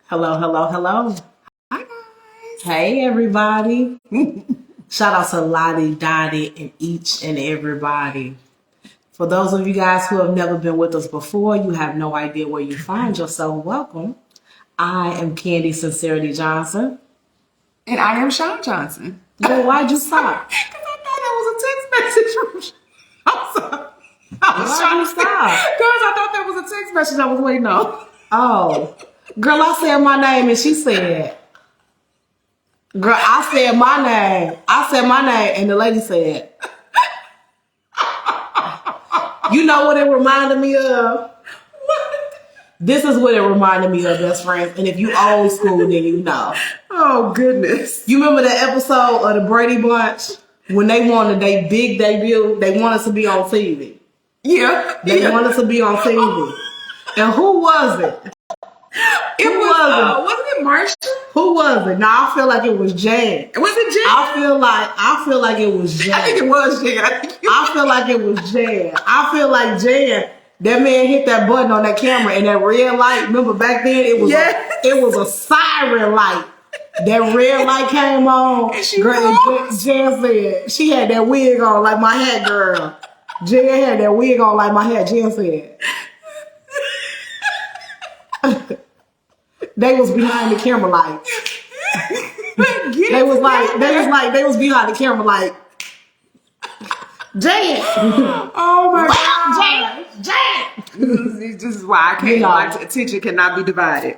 Hello, hello, hello. Hi guys. Hey, everybody. Shout out to Lottie, Dottie, and each and everybody. For those of you guys who have never been with us before, you have no idea where you find yourself. Welcome. I am Candy Sincerity Johnson. And I am Sean Johnson. Well, why'd you stop? Because I thought that was a text message from I'm sorry. Why'd you stop? Because I thought that was a text message I was waiting on. Oh, girl, I said my name and she said, girl, I said my name. I said my name and the lady said, you know what it reminded me of? This is what it reminded me of, best friends. And if you old school, then you know. Oh, goodness. You remember the episode of the Brady Bunch? When they wanted their big debut, they wanted to be on TV. Yeah. They wanted to be on TV. And who was it? Wasn't it Marsha? Who was it? Now I feel like it was Jan. Was it Jan? I feel like it was Jan. I think it was Jan. I feel like it was Jan. I feel like Jan. That man hit that button on that camera and that red light. Remember back then it was it was a siren light. That red light came on. And she Jan said she had that wig on like my hat, girl. Jan had that wig on like my hat. Jan said. They was behind the camera like. They was behind the camera like. Jan. Oh my God. Jan. This is why I can't. My attention cannot be divided.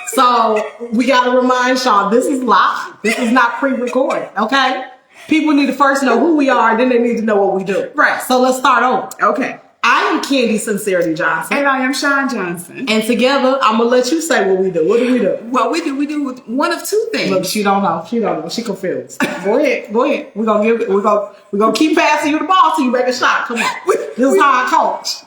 So we gotta remind y'all, this is live. This is not pre-recorded, okay? People need to first know who we are, then they need to know what we do. Right. So let's start over. Okay. I am Candy Sincerity Johnson. And I am Sean Johnson. And together, I'm gonna let you say what we do. What do we do? Well, we do one of two things. Look, she don't know. She confused. Go ahead. We're gonna keep passing you the ball till you make a shot. Come on. This is how I coach.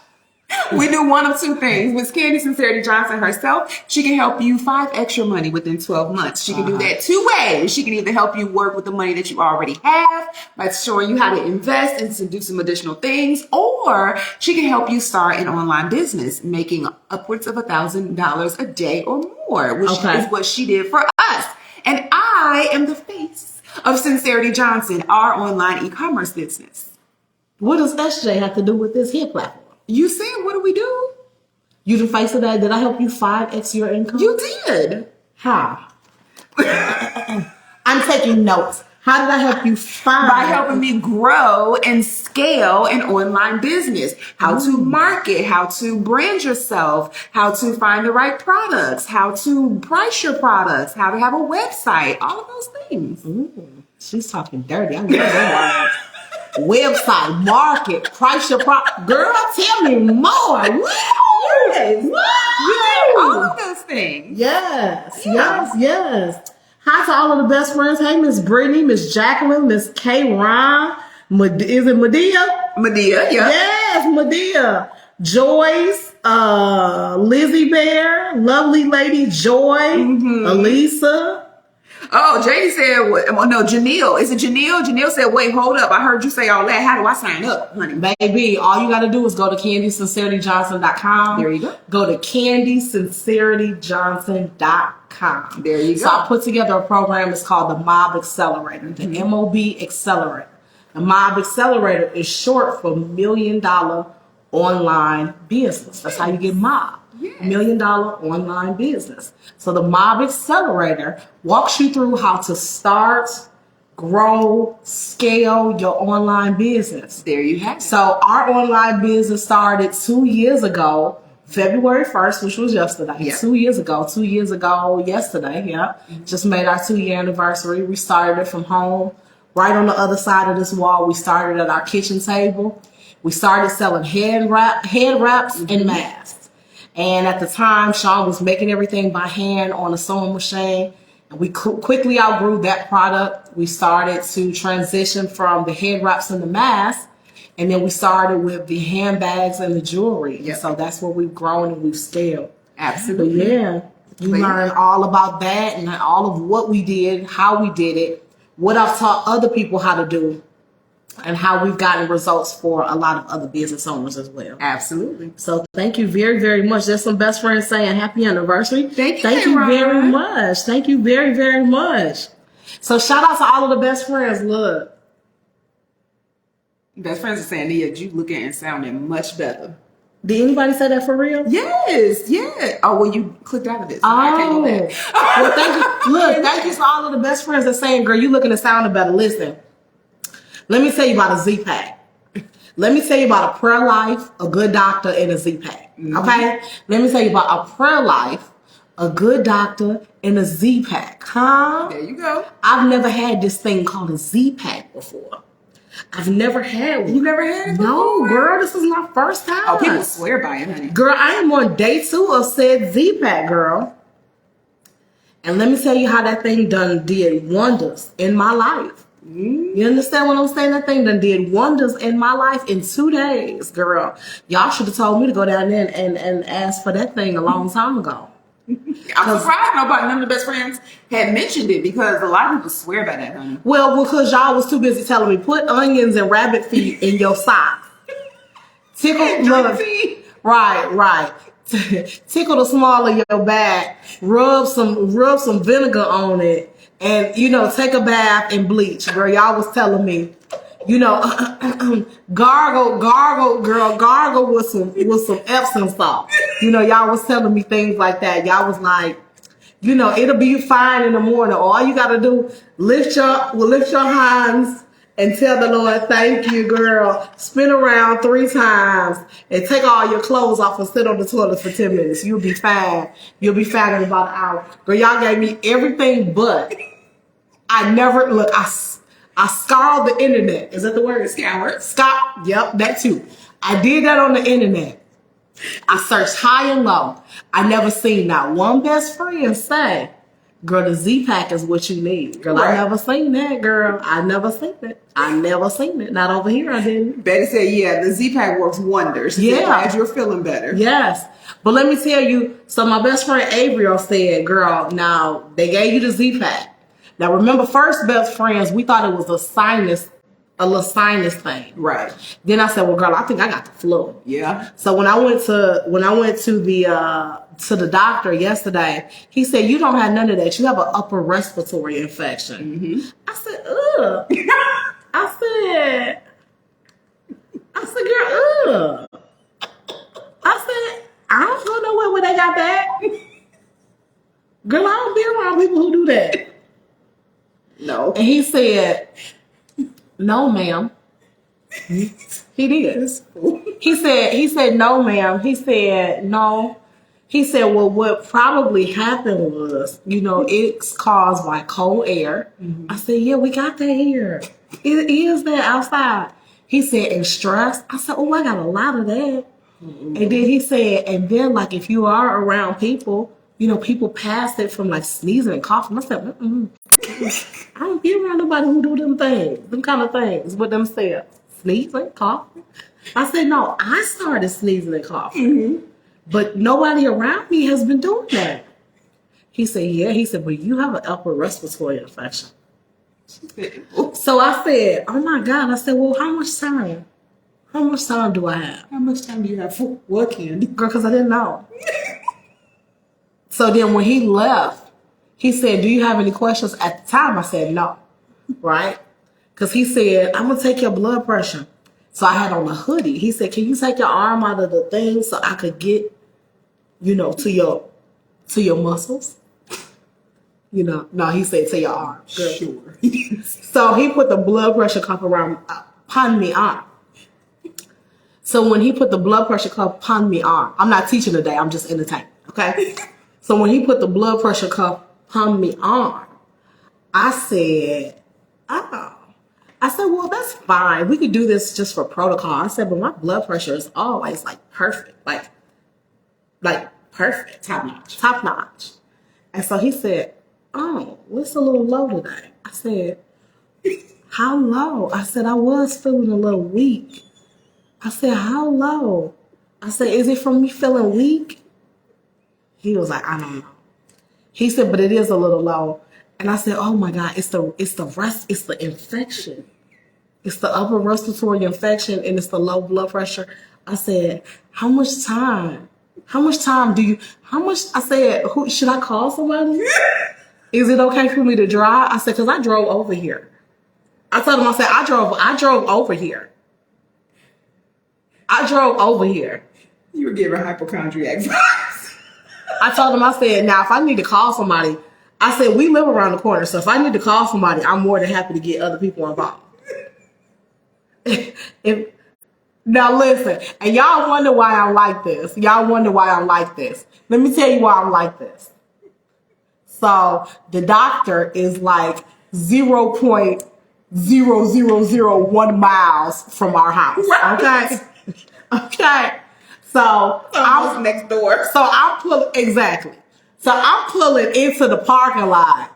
We do one of two things. With Candy Sincerity Johnson herself, she can help you 5 extra money within 12 months. She can do that 2 ways. She can either help you work with the money that you already have by showing you how to invest and to do some additional things, or she can help you start an online business making upwards of $1,000 a day or more, which is what she did for us. And I am the face of Sincerity Johnson, our online e-commerce business. What does SJ have to do with this here platform? You said, what do we do? You the face of that. Did I help you 5x your income? You did. How? I'm taking notes. How did I help you find? By helping me grow and scale an online business. How to market, how to brand yourself, how to find the right products, how to price your products, how to have a website, all of those things. Ooh, she's talking dirty. I love that word. Website, market, price your product. Girl, tell me more. Yes. You did all of those things. Yes. Hi to all of the best friends. Hey, Miss Brittany, Miss Jacqueline, Miss K. Ryan. Is it Medea? Medea, yeah. Yes, Medea. Joyce, Lizzie Bear, lovely lady Joy, Elisa. Oh, Janie said, no, Janelle. Is it Janelle? Janelle said, wait, hold up. I heard you say all that. How do I sign up, honey? Baby, all you got to do is go to CandySincerityJohnson.com. There you go. Go to CandySincerityJohnson.com. There you go. So I put together a program. It's called the Mob Accelerator, the MOB Accelerator. The Mob Accelerator is short for $1 Million Online Business. That's how you get mob. Yes. $1 Million Online Business. So the Mob Accelerator walks you through how to start, grow, scale your online business. There you have it. So our online business started 2 years ago, February 1st, which was yesterday. Yeah. 2 years ago yesterday. Yeah. Just made our 2-year anniversary. We started it from home, right on the other side of this wall. We started at our kitchen table. We started selling head wraps and masks. And at the time, Sean was making everything by hand on a sewing machine. And we quickly outgrew that product. We started to transition from the head wraps and the masks. And then we started with the handbags and the jewelry. Yep. So that's where we've grown and we've scaled. Absolutely. But yeah, you learn all about that and all of what we did, how we did it, what I've taught other people how to do. and how we've gotten results for a lot of other business owners as well. Absolutely. So thank you very, very much. There's some best friends saying happy anniversary. Thank you Ron. very much. Thank you very, very much. So shout out to all of the best friends. Look. Best friends are saying, Nia, you looking and sounding much better. Did anybody say that for real? Yes, yeah. Oh, well, you clicked out of it. So I can't go back. Well, thank you. Look, thank you to all of the best friends that saying, girl, you looking and sounding better. Listen, let me tell you about a Z-Pack. Let me tell you about a prayer life, a good doctor, and a Z-Pack. Okay? Let me tell you about a prayer life, a good doctor, and a Z-Pack. Huh? There you go. I've never had this thing called a Z-Pack before. I've never had one. You never had it before? No, girl, this is my first time. Oh, people swear by it, honey. Girl, I am on day 2 of said Z-Pack, girl. And let me tell you how that thing done did wonders in my life. You understand what I'm saying? That thing done did wonders in my life in 2 days, girl. Y'all should have told me to go down there and ask for that thing a long time ago. I'm surprised none of the best friends had mentioned it because a lot of people swear by that, honey. Well, because y'all was too busy telling me, put onions and rabbit feet in your socks. Tickle, right. Tickle the small of your back. Rub some vinegar on it, and take a bath and bleach. Girl, y'all was telling me, gargle, girl, gargle with some Epsom salt. Y'all was telling me things like that. Y'all was like, it'll be fine in the morning. All you gotta do, lift your hands and tell the Lord, thank you, girl. Spin around 3 times and take all your clothes off and sit on the toilet for 10 minutes. You'll be fine. You'll be fine in about an hour. Girl, y'all gave me everything but I scoured the internet. Is that the word? Scoured. Yep, that too. I did that on the internet. I searched high and low. I never seen not one best friend say, girl, the Z-Pack is what you need. Girl, right. I never seen that, girl. I never seen it. Not over here, I didn't. Betty said, yeah, the Z-Pack works wonders. Yeah. Glad you're feeling better. Yes. But let me tell you, so my best friend Abriel said, girl, now they gave you the Z-Pack. Now remember, first best friends, we thought it was a little sinus thing. Right. Then I said, well, girl, I think I got the flu. Yeah. So when I went to the doctor yesterday, he said, you don't have none of that. You have an upper respiratory infection. Mm-hmm. I said, ugh. I said, girl, ugh. I said, I don't go nowhere where they got that. Girl, I don't be around people who do that. No. And he said, no, ma'am. He did. He said, no, ma'am. He said, no. He said, well, what probably happened was, it's caused by cold air. Mm-hmm. I said, yeah, we got that here. It is that outside. He said, and stress. I said, oh, I got a lot of that. Mm-hmm. And then he said, and then like if you are around people, people pass it from like sneezing and coughing. I said, I don't be around nobody who do them kind of things with themselves. Sneezing, coughing. I said, no, I started sneezing and coughing. Mm-hmm. But nobody around me has been doing that. He said, yeah. He said, but you have an upper respiratory infection. So I said, oh my God. I said, well, how much time? How much time do I have? How much time do you have for working? Girl, because I didn't know. So then when he left, he said, do you have any questions? At the time, I said no, right? Because he said, I'm going to take your blood pressure. So I had on a hoodie. He said, can you take your arm out of the thing so I could get, to your muscles? No, he said to your arm. Girl. Sure. So he put the blood pressure cuff upon me arm. So when he put the blood pressure cuff upon me arm, I'm not teaching today, I'm just entertaining, okay? So when he put the blood pressure cuff upon me arm, I said, oh. I said, well, that's fine. We could do this just for protocol. I said, but my blood pressure is always like perfect, like perfect. Top notch. And so he said, oh, it's a little low today. I said, how low? I said, I was feeling a little weak. I said, how low? I said, is it from me feeling weak? He was like, I don't know. He said, but it is a little low. And I said, oh my God, it's the infection. it's the upper respiratory infection and it's the low blood pressure. I said, how much time? I said, who should I call somebody? Is it okay for me to drive? I said, because I drove over here. I told him, I said, I drove over here. I drove over here. You were giving hypochondriac vibes. I told him, I said, now if I need to call somebody, I said, we live around the corner, so if I need to call somebody, I'm more than happy to get other people involved. Now listen, and y'all wonder why I'm like this. Let me tell you why I'm like this. So the doctor is like 0.0001 miles from our house. Right. Okay. So I was next door. So I'm pulling into the parking lot.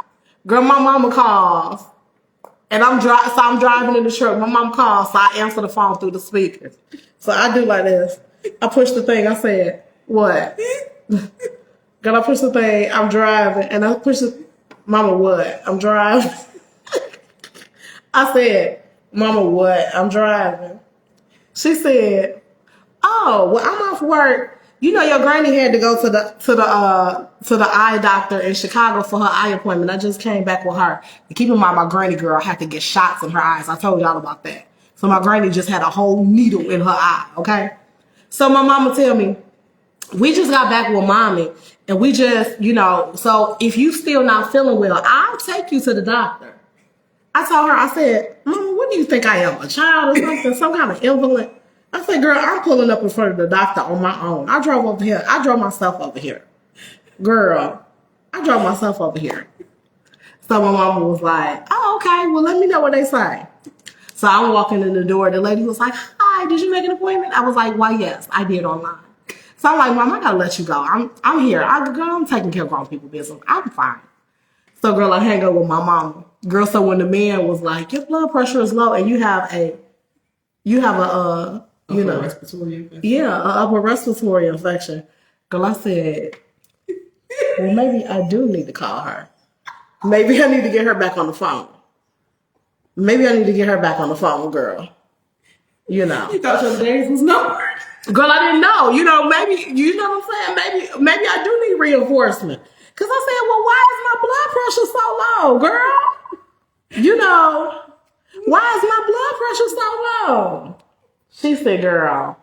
Girl, my mama calls. And I'm driving in the truck. My mom calls, so I answer the phone through the speakers. So I do like this. I push the thing. I said, what? Girl, I push the thing. I'm driving. And I push the... Mama, what? I'm driving. I said, Mama, what? I'm driving. She said, oh, well, I'm off work. You know, your granny had to go to the eye doctor in Chicago for her eye appointment. I just came back with her. And keep in mind, my granny girl had to get shots in her eyes. I told y'all about that. So my granny just had a whole needle in her eye, okay? So my mama tell me, we just got back with mommy, and we just, you know, so if you still not feeling well, I'll take you to the doctor. I told her, I said, Mama, what do you think I am, a child or something, some kind of invalid? I said, girl, I'm pulling up in front of the doctor on my own. I drove over here. I drove myself over here. Girl, I drove myself over here. So my mama was like, oh, okay, well, let me know what they say. So I'm walking in the door. The lady was like, hi, did you make an appointment? I was like, why, yes, I did online. So I'm like, Mom, I gotta let you go. I'm here. I'm taking care of grown people business. I'm fine. So girl, I hang up with my mama. Girl, so when the man was like, your blood pressure is low and you have a respiratory infection. Yeah, an upper respiratory infection. Girl, I said, well, maybe I do need to call her. Maybe I need to get her back on the phone. Girl. You know. You thought your days was numbered. Girl, I didn't know. You know, maybe, you know what I'm saying? Maybe I do need reinforcement. Because I said, well, why is my blood pressure so low, girl? You know, why is my blood pressure so low? She said, girl,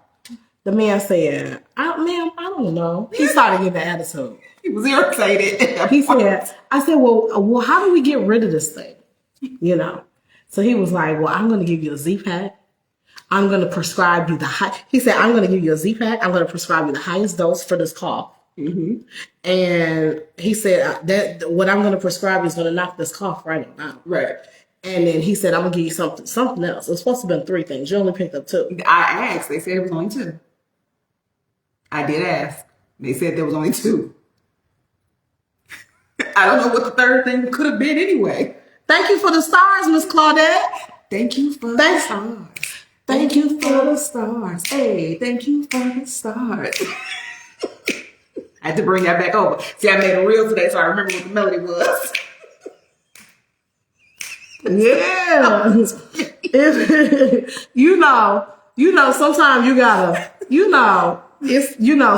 the man said, ma'am, I don't know. He started getting the attitude. He was irritated. He said, I said, well, how do we get rid of this thing? You know? So he was like, well, I'm going to give you a Z-Pack. I'm going to prescribe you he said, I'm going to give you a Z-Pack. I'm going to prescribe you the highest dose for this cough. Mm-hmm. And he said that what I'm going to prescribe is going to knock this cough right on out. Right. And then he said, I'm going to give you something else. It was supposed to have been 3 things. You only picked up 2. I asked. They said it was only 2. I did ask. They said there was only 2. I don't know what the 3rd thing could have been anyway. Thank you for the stars, Miss Claudette. Thank you for the stars. Thank you for the stars. Hey, thank you for the stars. I had to bring that back over. See, I made a reel today, so I remember what the melody was. Yeah. you know, sometimes you gotta,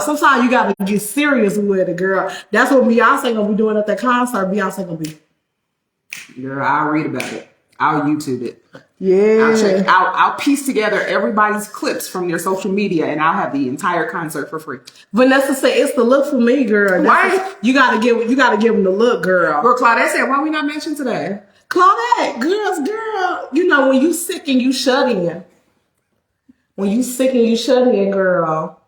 sometimes you gotta get serious with it, girl. That's what Beyonce gonna be doing at that concert. Beyonce gonna be. Girl, I'll read about it. I'll YouTube it. Yeah. I'll piece together everybody's clips from their social media, and I'll have the entire concert for free. Vanessa said it's the look for me, girl. Right? You gotta give them the look, girl. Girl, Claudette said, why we not mentioned today? Claudette, girl, you know, when you sick and you shut in. Girl,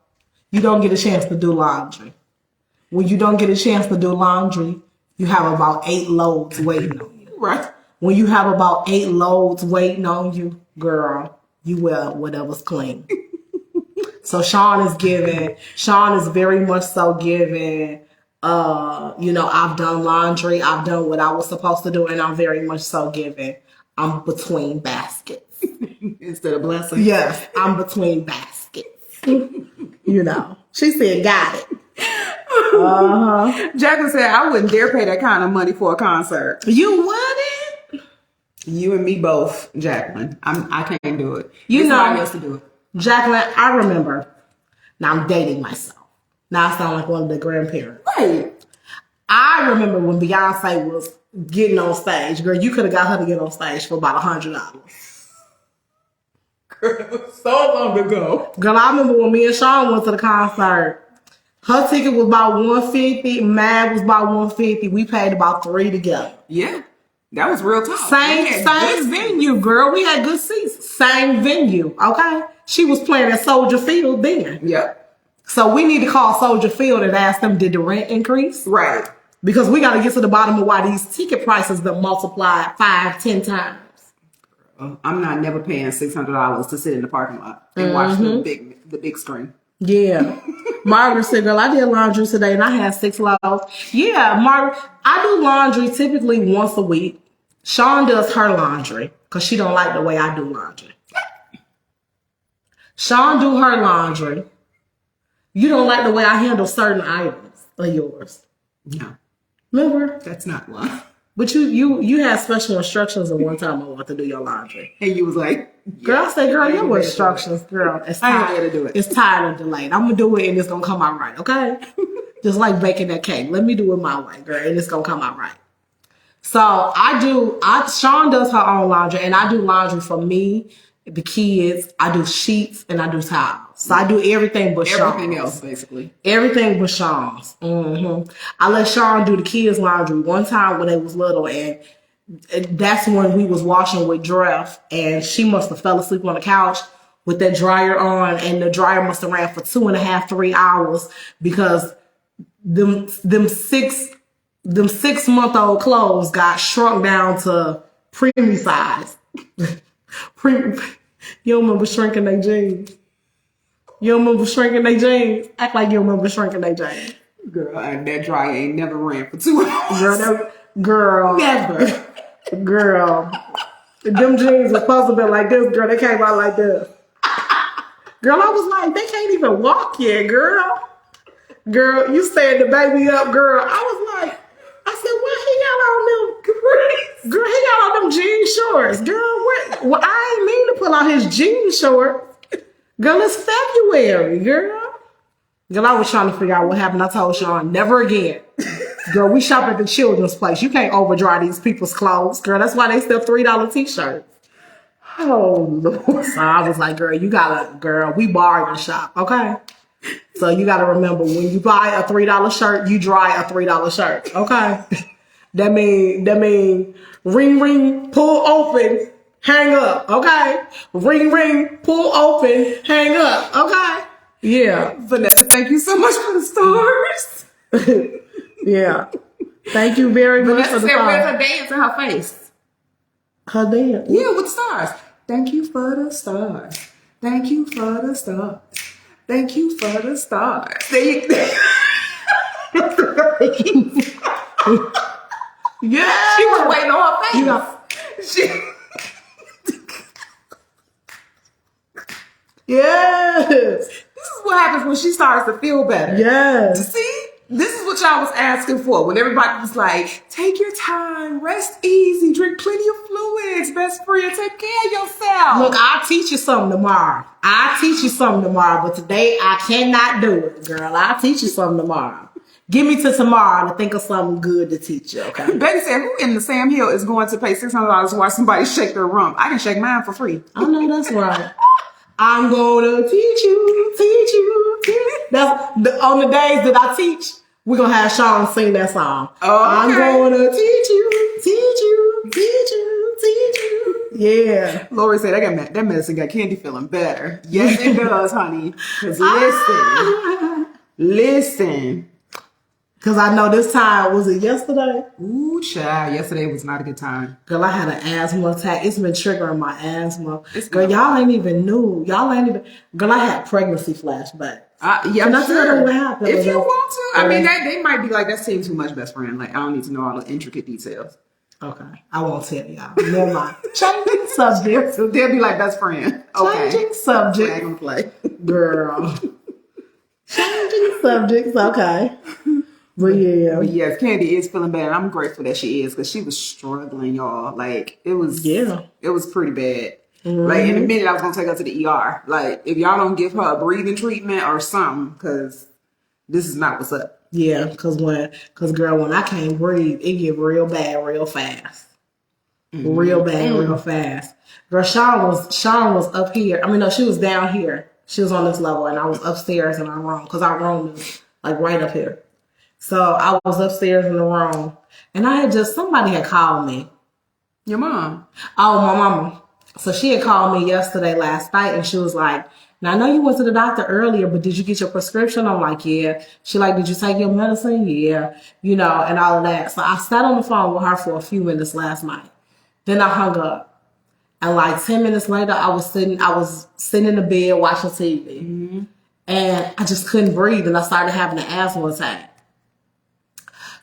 you don't get a chance to do laundry. When you don't get a chance to do laundry, you have about 8 loads waiting on you. Right. When you have about 8 loads waiting on you, girl, you wear whatever's clean. So Sean is very much so giving. I've done laundry. I've done what I was supposed to do, and I'm very much so giving. I'm between baskets. Instead of blessing. Yes, I'm between baskets. You know. She said, got it. Jacqueline said, I wouldn't dare pay that kind of money for a concert. You wouldn't? You and me both, Jacqueline. I can't do it. You know, somebody else to do it. Jacqueline, I remember. Now I'm dating myself. Now I sound like one of the grandparents. Right. I remember when Beyonce was getting on stage. Girl, you could have got her to get on stage for about $100. Girl, it was so long ago. Girl, I remember when me and Sean went to the concert. Her ticket was about $150. Mine was about $150. We paid about $3 together. Yeah. That was real talk. Same venue, girl. We had good seats. Same venue, okay? She was playing at Soldier Field then. Yep. So we need to call Soldier Field and ask them, did the rent increase? Right. Because we got to get to the bottom of why these ticket prices that multiplied 5-10 times. I'm not never paying $600 to sit in the parking lot and watch the big screen. Yeah. Margaret said, girl, I did laundry today and I had 6 loads. Yeah, Margaret, I do laundry typically once a week. Sean does her laundry because she don't like the way I do laundry. Sean do her laundry. You don't like the way I handle certain items of yours. No. Remember? That's not one. But you had special instructions at one time on what to do your laundry. And you was like, girl, I say, girl, your instructions, girl, it's tired. To do it. It's tired and delayed. I'm going to do it and it's going to come out right, okay? Just like baking that cake. Let me do it my way, girl, and it's going to come out right. So Sean does her own laundry and I do laundry for me, the kids. I do sheets and I do towels. So I do everything but Sean's. Everything else, basically. Everything but Sean's. Mm-hmm. I let Sean do the kids' laundry one time when they was little, and that's when we was washing with Dref, and she must have fell asleep on the couch with that dryer on, and the dryer must have ran for 2.5, 3 hours because them 6-month-old clothes got shrunk down to preemie size. You don't remember shrinking their jeans? You don't remember shrinking their jeans? Act like you remember shrinking their jeans. Girl, and that dryer ain't never ran for 2 hours. Girl. Never. Girl. Them jeans were supposed to be like this, girl. They came out like this. Girl, I was like, they can't even walk yet, girl. Girl, you stand the baby up, girl. I was like, I said, why he got on them? Girl, he got on them jean shorts. Girl, what? Well, I ain't mean to pull out his jean shorts. Girl, it's February, girl. Girl, I was trying to figure out what happened. I told Sean, never again. Girl, we shop at the children's place. You can't overdry these people's clothes. Girl, that's why they sell $3 t-shirts. Oh, Lord. So I was like, girl, we bargain shop, okay? So you got to remember, when you buy a $3 shirt, you dry a $3 shirt, okay? That mean, ring, ring, pull open, hang up, okay? Ring, ring, pull open, hang up, okay? Yeah. Vanessa, thank you so much for the stars. Yeah. Thank you very much for the stars. Where's her dance in her face? Her dance? Yeah, with the stars. Thank you for the stars. Thank you for the stars. Thank you for the stars. Yeah. She was waiting on her face. You know, yes. This is what happens when she starts to feel better. Yes. See? This is what y'all was asking for when everybody was like, take your time, rest easy, drink plenty of fluids, best friend, take care of yourself. Look, I'll teach you something tomorrow. But today I cannot do it, girl. I'll teach you something tomorrow. Give me to tomorrow to think of something good to teach you, okay? Betty said, who in the Sam Hill is going to pay $600 to watch somebody shake their rump? I can shake mine for free. I know that's right. I'm gonna teach you. That's on the days that I teach, we're gonna have Sean sing that song. Oh, okay. I'm gonna teach you. Yeah. Lori said, that medicine got Candy feeling better. Yes, it does, honey. Because listen. Because I know this time, was it yesterday? Ooh, child. Yesterday was not a good time. Girl, I had an asthma attack. It's been triggering my asthma. Girl, y'all ain't even knew. Girl, I had pregnancy flashbacks. Yeah, Can I tell them what happened? If you want to. I mean, they might be like, that's seems too much, best friend. Like, I don't need to know all the intricate details. Okay. I won't tell y'all. Never mind. Changing subject. So they'll be like, best friend. Okay. Changing subject. Flag and play. Girl. Changing subjects. Okay. But yeah. But yes, Candy is feeling bad. I'm grateful that she is because she was struggling, y'all. Like it was pretty bad. Like in a minute, I was gonna take her to the ER. Like if y'all don't give her a breathing treatment or something, because this is not what's up. Yeah, because girl, when I can't breathe, it get real bad real fast. Real bad real fast. Girl, Sean was up here. I mean, no, she was down here. She was on this level, and I was upstairs in our room because our room is like right up here. So I was upstairs in the room, and somebody had called me. Your mom? Oh, my mama. So she had called me last night, and she was like, now I know you went to the doctor earlier, but did you get your prescription? I'm like, yeah. She like, did you take your medicine? Yeah. And all of that. So I sat on the phone with her for a few minutes last night. Then I hung up. And like 10 minutes later, I was sitting in the bed watching TV. And I just couldn't breathe, and I started having an asthma attack.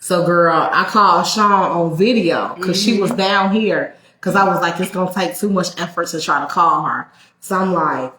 So, girl, I called Sean on video because she was down here because I was like, it's going to take too much effort to try to call her. So I'm like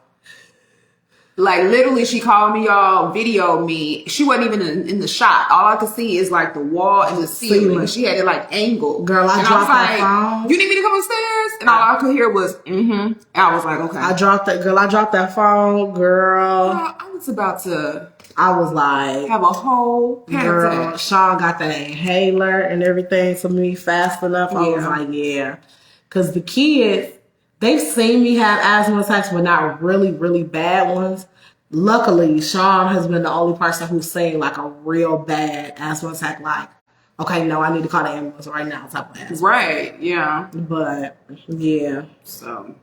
literally, she called me, y'all, videoed me. She wasn't even in the shot. All I could see is like the wall and the ceiling. She had it like angled. Girl, I dropped that phone. You need me to come upstairs? And all I could hear was, And I was like, okay. I dropped that phone, girl. I was about to... I was like, have a whole panic attack. Sean got that inhaler and everything to me fast enough. I was like, yeah. Because the kids, they've seen me have asthma attacks, but not really, really bad ones. Luckily, Sean has been the only person who's seen like a real bad asthma attack. Like, okay, no, I need to call the ambulance right now type of asthma. Right, yeah. But, yeah. So...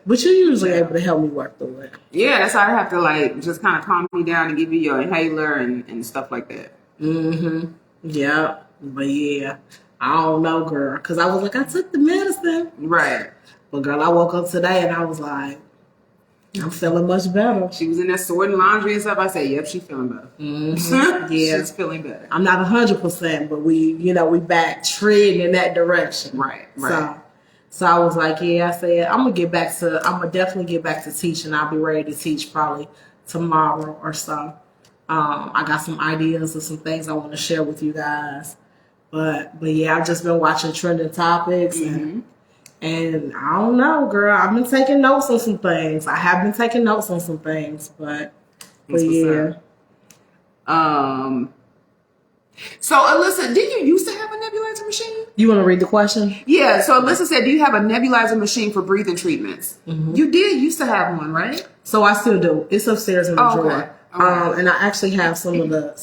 But you're usually able to help me work through it. Yeah, that's why I have to like just kind of calm me down and give you your inhaler and stuff like that. Yeah. But yeah, I don't know, girl. Because I was like, I took the medicine. Right. But girl, I woke up today and I was like, I'm feeling much better. She was in there sorting laundry and stuff. I said, yep, she's feeling better. Yeah. She's feeling better. I'm not 100%, but we back treading in that direction. Right. So I was like, yeah, I said, I'm going to definitely get back to teaching. I'll be ready to teach probably tomorrow or so. I got some ideas of some things I want to share with you guys. But yeah, I've just been watching trending topics and I don't know, girl. I've been taking notes on some things. I have been taking notes on some things, but yeah. So, Alyssa, did you used to have a nebulizer machine? You want to read the question? Yeah. So, Alyssa said, do you have a nebulizer machine for breathing treatments? You did used to have one, right? So I still do. It's upstairs in the drawer. Okay. And I actually have some of the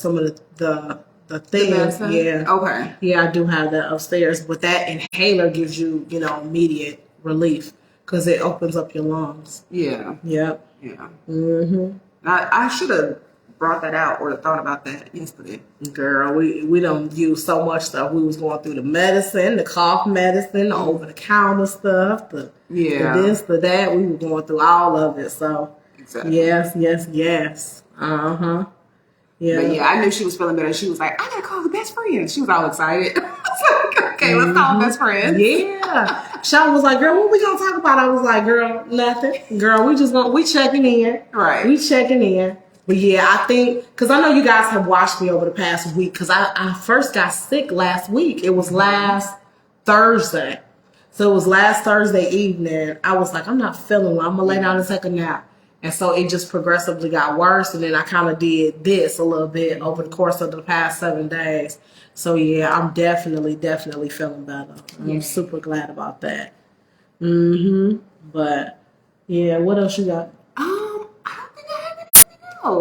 things. Yeah. Okay. Yeah, I do have that upstairs. But that inhaler gives you, immediate relief because it opens up your lungs. Yeah. Yep. Yeah. I should have brought that out or thought about that yesterday. Girl, we don't use so much stuff. We was going through the medicine, the cough medicine, the over-the-counter stuff, the this, the that. We were going through all of it. So, exactly. Yes. Uh-huh. Yeah. But yeah, I knew she was feeling better. She was like, I got to call the best friend. She was all excited. I was like, okay, let's call the best friend. Yeah. Sean was like, girl, what we going to talk about? I was like, girl, nothing. Girl, we checking in. Right. We checking in. But yeah, I think, because I know you guys have watched me over the past week, because I first got sick last week. It was last Thursday. So it was last Thursday evening. I was like, I'm not feeling well. I'm going to lay down and take a nap. And so it just progressively got worse. And then I kind of did this a little bit over the course of the past 7 days. So yeah, I'm definitely feeling better. I'm super glad about that. But yeah, what else you got?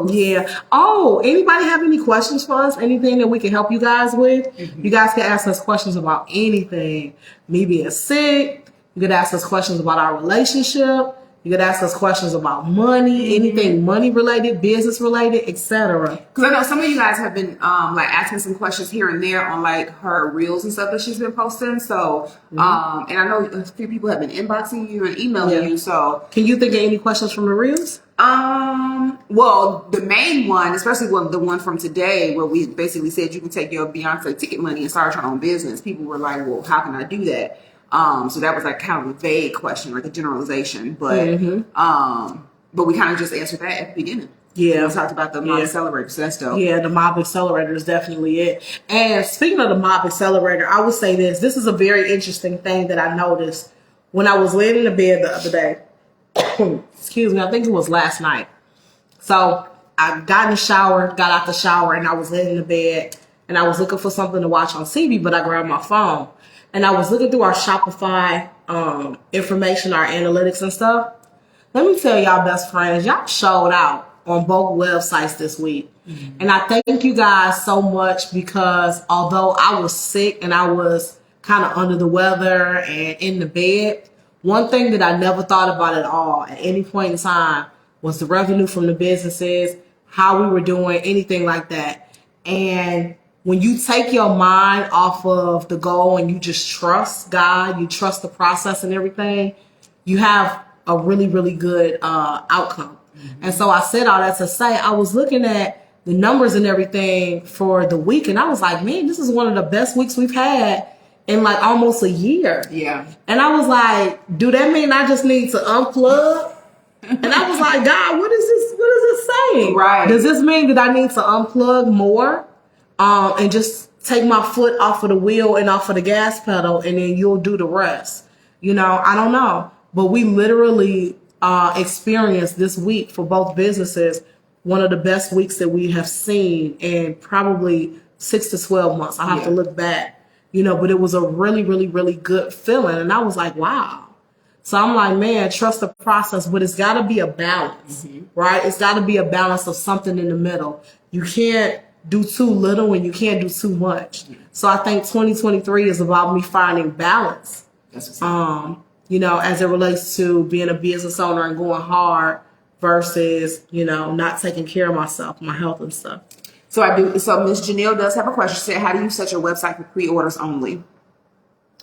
Yeah. Oh, anybody have any questions for us? Anything that we can help you guys with? You guys can ask us questions about anything. Me being sick. You could ask us questions about our relationship. You could ask us questions about money, anything money related, business related, etc. Because I know some of you guys have been asking some questions here and there on like her reels and stuff that she's been posting. So, and I know a few people have been inboxing you and emailing you. So, can you think of any questions from the reels? Well, the main one, especially the one from today, where we basically said you can take your Beyonce ticket money and start your own business. People were like, well, how can I do that? So that was like kind of a vague question, like a generalization, but we kind of just answered that at the beginning. Yeah. We talked about the Mob Accelerator, so that's dope. Yeah, the Mob Accelerator is definitely it. And speaking of the Mob Accelerator, I would say this. This is a very interesting thing that I noticed when I was laying in the bed the other day. Excuse me, I think it was last night. So I got in the shower, got out the shower, and I was laying in the bed, and I was looking for something to watch on TV, but I grabbed my phone. And I was looking through our Shopify information, our analytics and stuff. Let me tell y'all, best friends, y'all showed out on both websites this week. Mm-hmm. And I thank you guys so much because although I was sick and I was kind of under the weather and in the bed, one thing that I never thought about at all at any point in time was the revenue from the businesses, how we were doing, anything like that. And when you take your mind off of the goal and you just trust God, you trust the process and everything, you have a really, really good outcome. Mm-hmm. And so I said all that to say, I was looking at the numbers and everything for the week, and I was like, man, this is one of the best weeks we've had in like almost a year. Yeah. And I was like, do that mean I just need to unplug? And I was like, God, what is this? What is this saying? Right. Does this mean that I need to unplug more and just take my foot off of the wheel and off of the gas pedal, and then you'll do the rest? You know, I don't know. But we literally experienced this week for both businesses one of the best weeks that we have seen in probably 6 to 12 months. I have to look back, you know, but it was a really, really, really good feeling. And I was like, wow. So I'm like, man, trust the process, but it's got to be a balance, right? It's got to be a balance of something in the middle. You can't do too little and you can't do too much. So I think 2023 is about me finding balance. That's you know, as it relates to being a business owner and going hard versus, you know, not taking care of myself, my health and stuff. So So Miss Janelle does have a question. She said, how do you set your website for pre-orders only?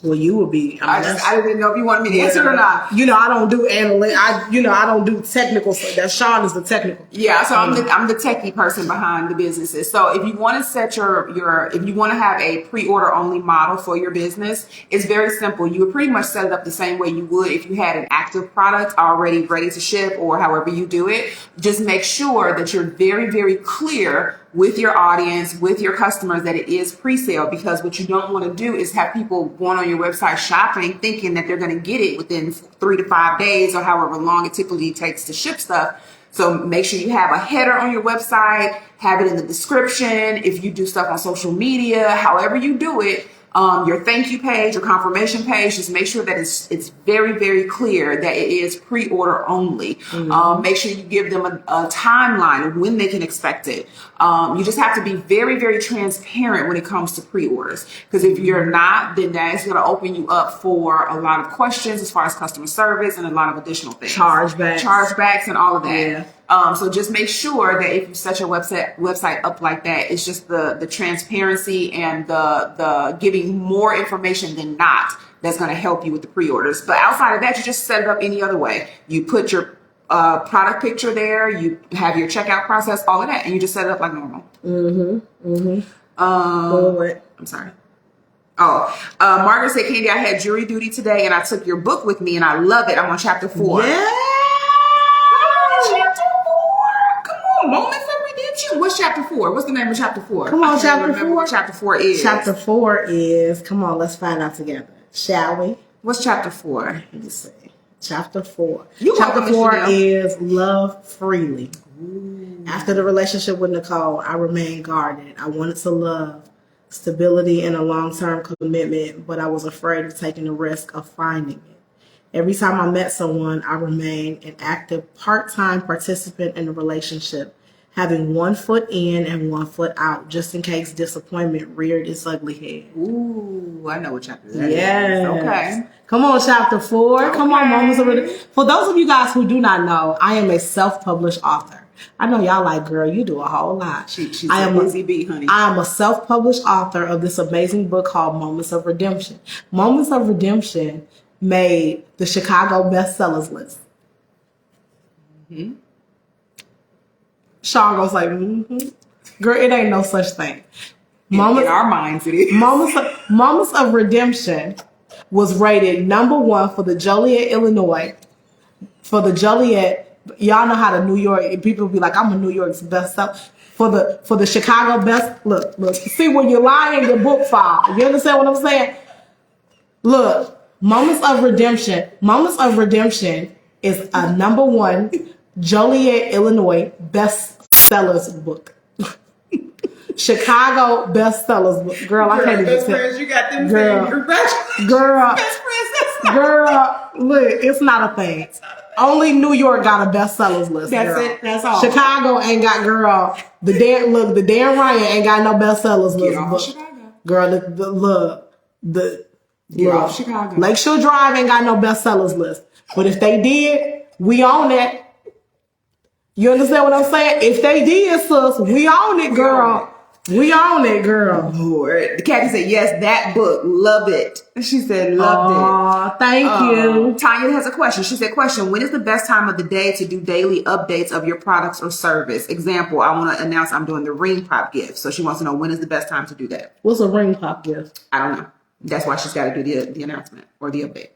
Well, you would be. I didn't know if you wanted me to answer it or not. You know, I don't do I don't do technical stuff. That Sean is the technical. Yeah, so I'm the techie person behind the businesses. So if you want to set if you want to have a pre-order only model for your business, it's very simple. You would pretty much set it up the same way you would if you had an active product already ready to ship or however you do it. Just make sure that you're very, very clear with your audience, with your customers, that it is pre-sale, because what you don't want to do is have people going on your website shopping thinking that they're going to get it within 3 to 5 days or however long it typically takes to ship stuff. So make sure you have a header on your website, have it in the description. If you do stuff on social media, however you do it, your thank you page, your confirmation page, just make sure that it's very, very clear that it is pre-order only. Make sure you give them a timeline of when they can expect it. You just have to be very, very transparent when it comes to pre-orders, because if you're not, then that's going to open you up for a lot of questions as far as customer service and a lot of additional things. Chargebacks and all of that. Yeah. So just make sure that if you set your website up like that, it's just the transparency and the giving more information than not that's going to help you with the pre-orders. But outside of that, you just set it up any other way. You put your product picture there, you have your checkout process, all of that, and you just set it up like normal. I'm sorry. Margaret said, Candy, I had jury duty today and I took your book with me and I love it. I'm on chapter 4. Yeah. Chapter 4. Come on, Moments of Redemption. What's chapter 4? What's the name of chapter 4? Come on, chapter 4. What chapter 4 is. Chapter 4 is, come on, let's find out together. Shall we? What's chapter 4? Let me see. Chapter 4. You chapter 4 is love freely. Ooh. After the relationship with Nicole, I remained guarded. I wanted to love, stability, and a long-term commitment, but I was afraid of taking the risk of finding it. Every time I met someone, I remained an active part-time participant in the relationship, having one foot in and one foot out, just in case disappointment reared its ugly head. Ooh, I know what chapter that is. Yes. Okay. Come on, chapter 4. Okay. Come on, Moments of Redemption. For those of you guys who do not know, I am a self-published author. I know y'all like, girl, you do a whole lot. She's a busy bee, honey. I am a self-published author of this amazing book called Moments of Redemption. Moments of Redemption made the Chicago bestsellers list. Sean goes like, girl, it ain't no such thing. In our minds, it is. Moments of Redemption was rated #1 for the Joliet, Illinois, for the Joliet y'all know how the New York people be like, I'm a New York's best seller. For the Chicago best, look. See, when you're lying, your book file. You understand what I'm saying? Look, Moments of Redemption. Moments of Redemption is a #1 Joliet, Illinois bestsellers book. Chicago bestsellers book. Girl, I can't even tell. You got them Girl, best friends. girl, look, it's not a thing. Only New York got a bestsellers list. That's girl. it. That's all. Chicago ain't got, girl. The Dan Ryan ain't got no bestsellers list. Get off Chicago. Girl, Get off Chicago. Lakeshore Drive ain't got no bestsellers list. But if they did, we own it. You understand what I'm saying? If they did, sis, we own it, girl. We own it, girl. Lord. Kathy said, yes, that book. Love it. She said, loved it. Thank you. Tanya has a question. She said, question, when is the best time of the day to do daily updates of your products or service? Example, I want to announce I'm doing the ring pop gift. So she wants to know, when is the best time to do that? What's a ring pop gift? I don't know. That's why she's got to do the announcement or the update.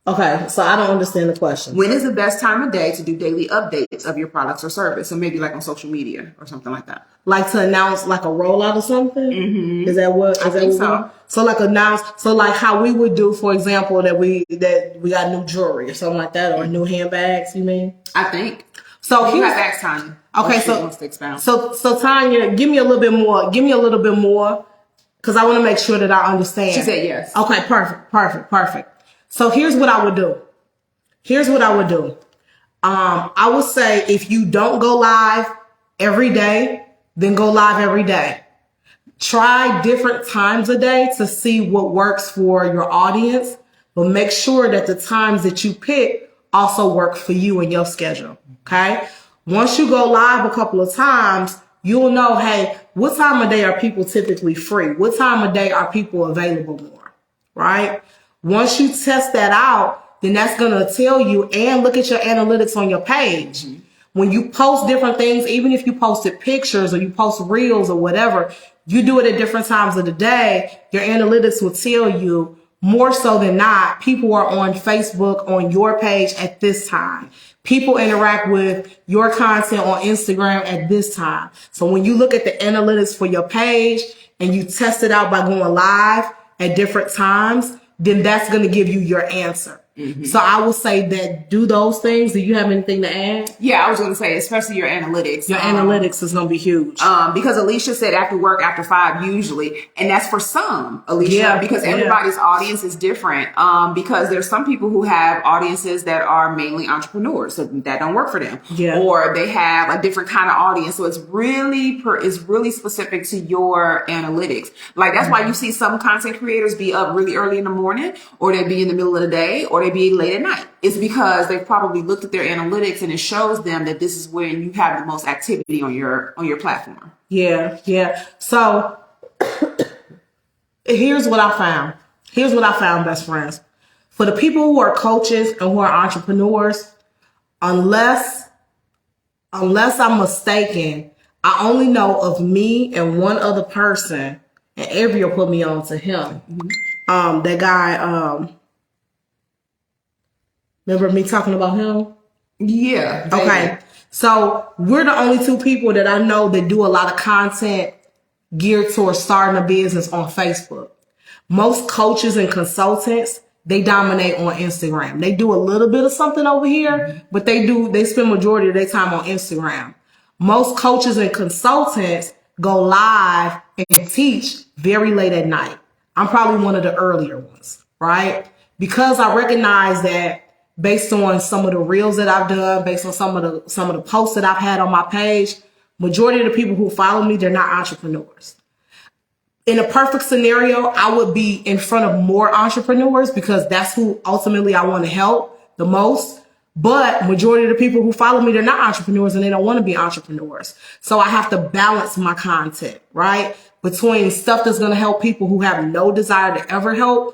Okay, so I don't understand the question. When is the best time of day to do daily updates of your products or service? So maybe like on social media or something like that. Like to announce like a rollout or something? Mm-hmm. Is that what? I think so. So like announce. So like how we would do, for example, that we got new jewelry or something like that, or new handbags. You mean? I think. So you here's have asked Tanya. Okay, so Tanya, give me a little bit more. Give me a little bit more, because I want to make sure that I understand. She said yes. Okay, perfect. So here's what I would do. I would say if you don't go live every day, then go live every day. Try different times a day to see what works for your audience, but make sure that the times that you pick also work for you and your schedule. Okay. Once you go live a couple of times, you'll know, hey, what time of day are people typically free? What time of day are people available more? Right? Once you test that out, then that's going to tell you, and look at your analytics on your page. Mm-hmm. When you post different things, even if you posted pictures or you post reels or whatever, you do it at different times of the day, your analytics will tell you more so than not, people are on Facebook on your page at this time. People interact with your content on Instagram at this time. So when you look at the analytics for your page and you test it out by going live at different times, then that's going to give you your answer. Mm-hmm. So I will say that do those things. Do you have anything to add? Yeah, I was going to say, especially your analytics. Your analytics is going to be huge. Because Alicia said after work, after 5 usually. And that's for some, Alicia, because everybody's audience is different. Because there's some people who have audiences that are mainly entrepreneurs. So that don't work for them. Yeah. Or they have a different kind of audience. So it's really specific to your analytics. Like that's why you see some content creators be up really early in the morning, or they be in the middle of the day, or they be late at night. It's because they've probably looked at their analytics and it shows them that this is when you have the most activity on your platform. Yeah. So here's what I found, best friends. For the people who are coaches and who are entrepreneurs, unless I'm mistaken, I only know of me and one other person, and Avery will put me on to him. Mm-hmm. That guy, remember me talking about him? Yeah. Okay. So we're the only 2 people that I know that do a lot of content geared towards starting a business on Facebook. Most coaches and consultants, they dominate on Instagram. They do a little bit of something over here, but they spend majority of their time on Instagram. Most coaches and consultants go live and teach very late at night. I'm probably one of the earlier ones, right? Because I recognize that based on some of the reels that I've done, based on some of the posts that I've had on my page, majority of the people who follow me, they're not entrepreneurs. In a perfect scenario, I would be in front of more entrepreneurs because that's who ultimately I want to help the most. But majority of the people who follow me, they're not entrepreneurs and they don't want to be entrepreneurs. So I have to balance my content, right? Between stuff that's going to help people who have no desire to ever to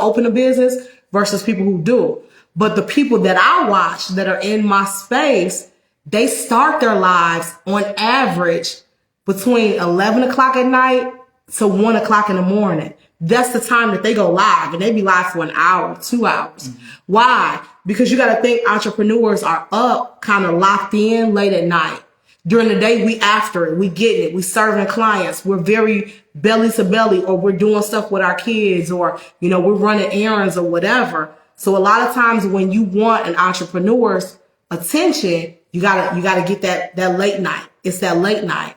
open a business versus people who do. But the people that I watch that are in my space, they start their lives on average between 11 o'clock at night to 1 o'clock in the morning. that's the time that they go live, and they be live for an hour, 2 hours. Why? Because you got to think entrepreneurs are up, kind of locked in late at night. During the day, we after it, we getting it, we serving clients, we're very belly to belly, or we're doing stuff with our kids, or, you know, we're running errands or whatever. So a lot of times when you want an entrepreneur's attention, you gotta get that late night. It's that late night.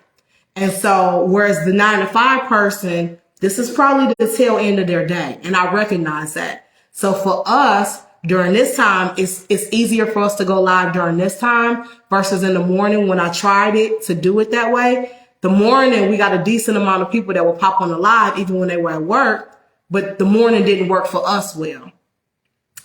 And so, whereas the 9 to 5 person, this is probably the tail end of their day. And I recognize that. So for us, during this time, it's easier for us to go live during this time versus in the morning when I tried it to do it that way. The morning, we got a decent amount of people that will pop on the live even when they were at work, but the morning didn't work for us well.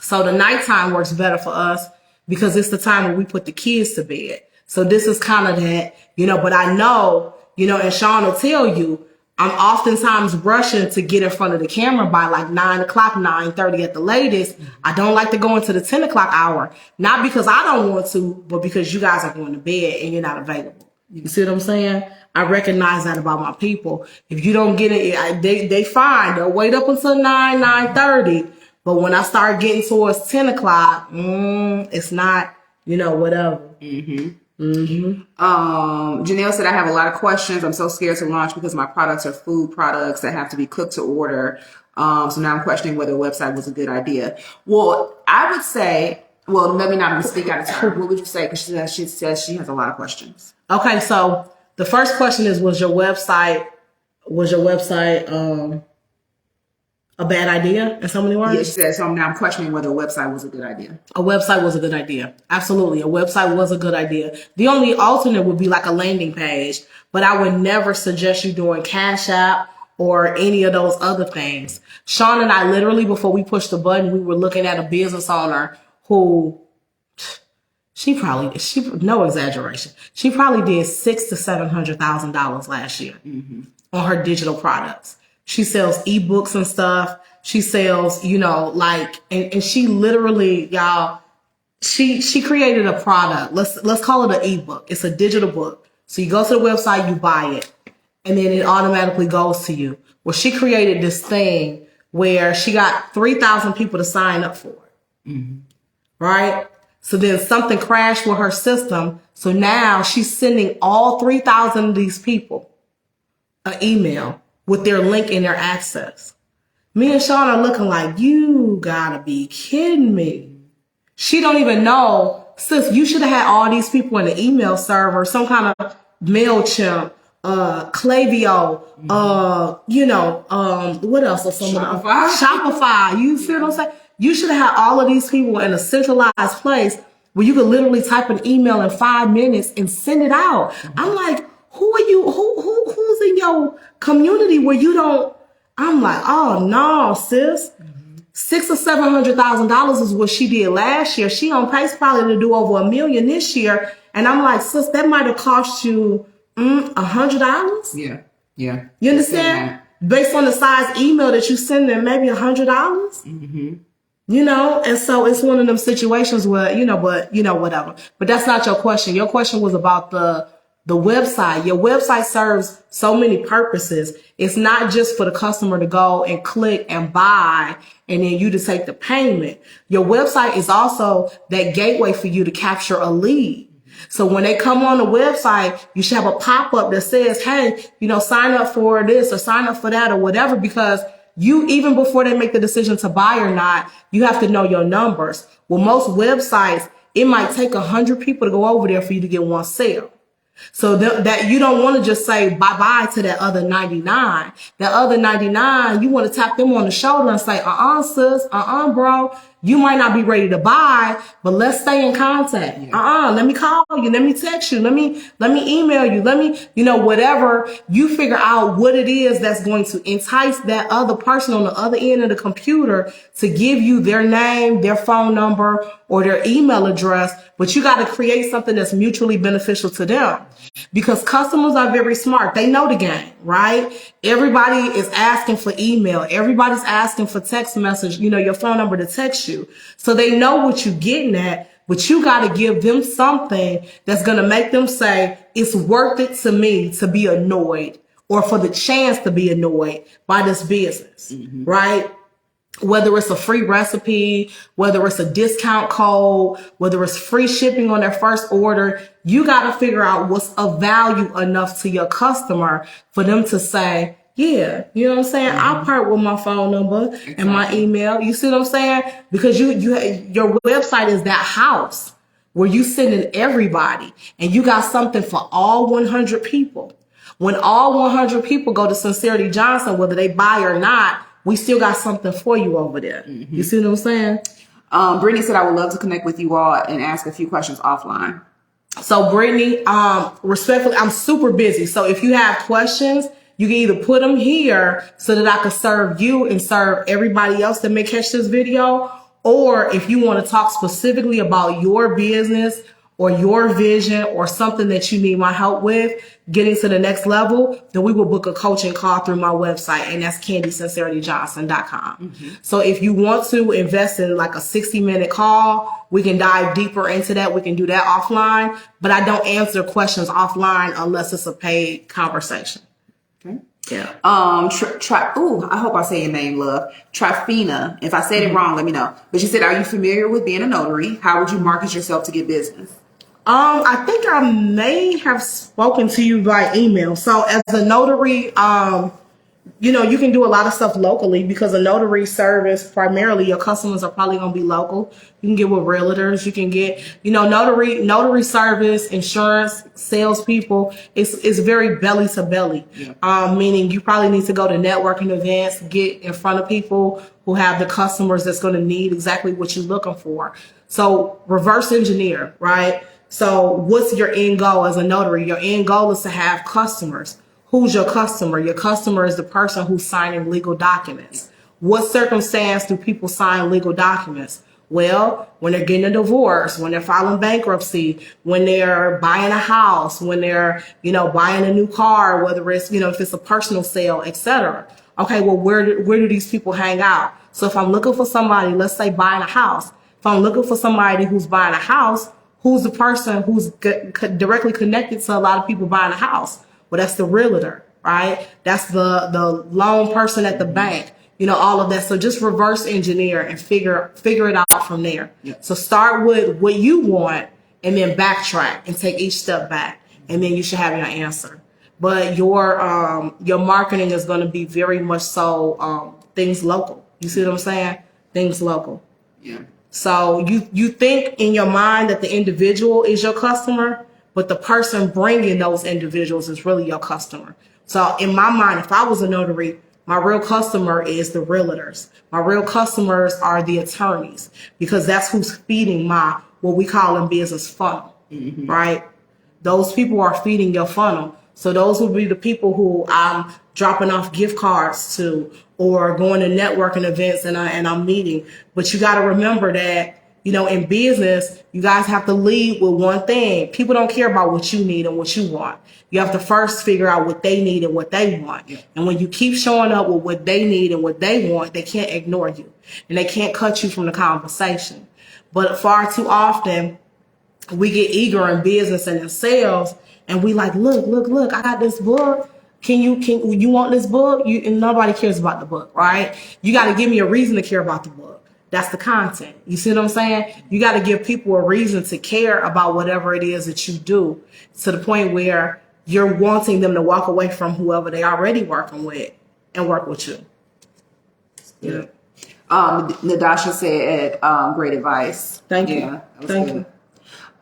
So the nighttime works better for us because it's the time when we put the kids to bed. So this is kind of that, you know, but I know, you know, and Sean will tell you, I'm oftentimes rushing to get in front of the camera by like 9 o'clock, 9:30 at the latest. I don't like to go into the 10 o'clock hour, not because I don't want to, but because you guys are going to bed and you're not available. You see what I'm saying? I recognize that about my people. If you don't get it, they fine. They'll wait up until 9:30. But when I start getting towards 10 o'clock, it's not, you know, whatever. Janelle said, I have a lot of questions. I'm so scared to launch because my products are food products that have to be cooked to order. So now I'm questioning whether a website was a good idea. Well, I would say, well, let me not even speak out of turn. What would you say? Because she says she has a lot of questions. Okay, so the first question is, was your website a bad idea in so many words? Yeah, she said, so now I'm questioning whether a website was a good idea. A website was a good idea. Absolutely. A website was a good idea. The only alternate would be like a landing page, but I would never suggest you doing Cash App or any of those other things. Sean and I literally, before we pushed the button, we were looking at a business owner who no exaggeration, she probably did $600,000 to $700,000 last year on her digital products. She sells ebooks and stuff. She sells, you know, like, and she literally, y'all, she created a product. Let's call it an ebook. It's a digital book. So you go to the website, you buy it, and then it automatically goes to you. Well, she created this thing where she got 3,000 people to sign up for it. Right? So then something crashed with her system. So now she's sending all 3,000 of these people an email with their link and their access. Me and Sean are looking like, you gotta be kidding me. She don't even know, sis, you should have had all these people in the email server, some kind of MailChimp, Klaviyo, what else? Shopify. You see what I'm saying? You should have had all of these people in a centralized place where you could literally type an email in 5 minutes and send it out. I'm like, who are you? Who's in your community where you don't? I'm like, oh no, sis. $600,000 or $700,000 is what she did last year. She on pace probably to do over $1 million this year. And I'm like, sis, that might have cost you $100. Yeah. You understand? Based on the size email that you send them, maybe $100. You know, and so it's one of them situations where, whatever. But that's not your question. Your question was about the website. Your website serves so many purposes. It's not just for the customer to go and click and buy and then you to take the payment. Your website is also that gateway for you to capture a lead. So when they come on the website, you should have a pop-up that says, hey, sign up for this or sign up for that or whatever, because you, even before they make the decision to buy or not, you have to know your numbers. Well, most websites, it might take 100 people to go over there for you to get one sale. So that you don't want to just say bye-bye to that other 99. That other 99, you want to tap them on the shoulder and say, sis, bro, you might not be ready to buy, but let's stay in contact. Let me call you. Let me text you. Let me email you. Let me, whatever. You figure out what it is that's going to entice that other person on the other end of the computer to give you their name, their phone number, or their email address. But you got to create something that's mutually beneficial to them, because customers are very smart. They know the game, right? Everybody is asking for email. Everybody's asking for text message, your phone number to text you. So they know what you're getting at, but you got to give them something that's going to make them say, it's worth it to me to be annoyed or for the chance to be annoyed by this business, right? Whether it's a free recipe, whether it's a discount code, whether it's free shipping on their first order, you got to figure out what's of value enough to your customer for them to say, yeah, you know what I'm saying? I'll part with my phone number and my email. You see what I'm saying? Because your website is that house where you sending everybody and you got something for all 100 people. When all 100 people go to Sincerity Johnson, whether they buy or not, we still got something for you over there. You see what I'm saying? Brittany said, I would love to connect with you all and ask a few questions offline. So Brittany, respectfully, I'm super busy. So if you have questions, you can either put them here so that I can serve you and serve everybody else that may catch this video. Or if you want to talk specifically about your business or your vision or something that you need my help with, getting to the next level, then we will book a coaching call through my website, and that's CandySincerityJohnson.com. So if you want to invest in like a 60-minute call, we can dive deeper into that. We can do that offline, but I don't answer questions offline unless it's a paid conversation. Okay. Yeah. I hope I say your name, love. Trifina. If I said it wrong, let me know. But she said, are you familiar with being a notary? How would you market yourself to get business? I think I may have spoken to you by email. So as a notary, you can do a lot of stuff locally because a notary service, primarily your customers are probably going to be local. You can get with realtors. You can get, notary service, insurance, salespeople. It's very belly to belly, meaning you probably need to go to networking events, get in front of people who have the customers that's going to need exactly what you're looking for. So reverse engineer, right? So what's your end goal as a notary? Your end goal is to have customers. Who's your customer? Your customer is the person who's signing legal documents. What circumstance do people sign legal documents? Well, when they're getting a divorce, when they're filing bankruptcy, when they're buying a house, when they're, buying a new car, whether it's, if it's a personal sale, etc. Okay, well, where do these people hang out? So if I'm looking for somebody, let's say buying a house, if I'm looking for somebody who's buying a house, who's the person who's directly connected to a lot of people buying a house? Well, that's the realtor, right? That's the loan person at the bank, all of that. So just reverse engineer and figure it out from there. Yeah. So start with what you want and then backtrack and take each step back. And then you should have your answer. But your marketing is going to be very much so things local. You see what I'm saying? Things local. Yeah. So you think in your mind that the individual is your customer, but the person bringing those individuals is really your customer. So in my mind, if I was a notary, my real customer is the realtors. My real customers are the attorneys because that's who's feeding what we call in business funnel, right? Those people are feeding your funnel. So those will be the people who I'm dropping off gift cards to or going to networking events and I'm meeting. But you got to remember that, in business, you guys have to lead with one thing. People don't care about what you need and what you want. You have to first figure out what they need and what they want. Yeah. And when you keep showing up with what they need and what they want, they can't ignore you and they can't cut you from the conversation. But far too often, we get eager in business and in sales and we like, look, I got this book. Can you want this book? And nobody cares about the book, right? You got to give me a reason to care about the book. That's the content. You see what I'm saying? You got to give people a reason to care about whatever it is that you do to the point where you're wanting them to walk away from whoever they already working with and work with you. Yeah. Nadasha said, great advice. Thank you. Thank you.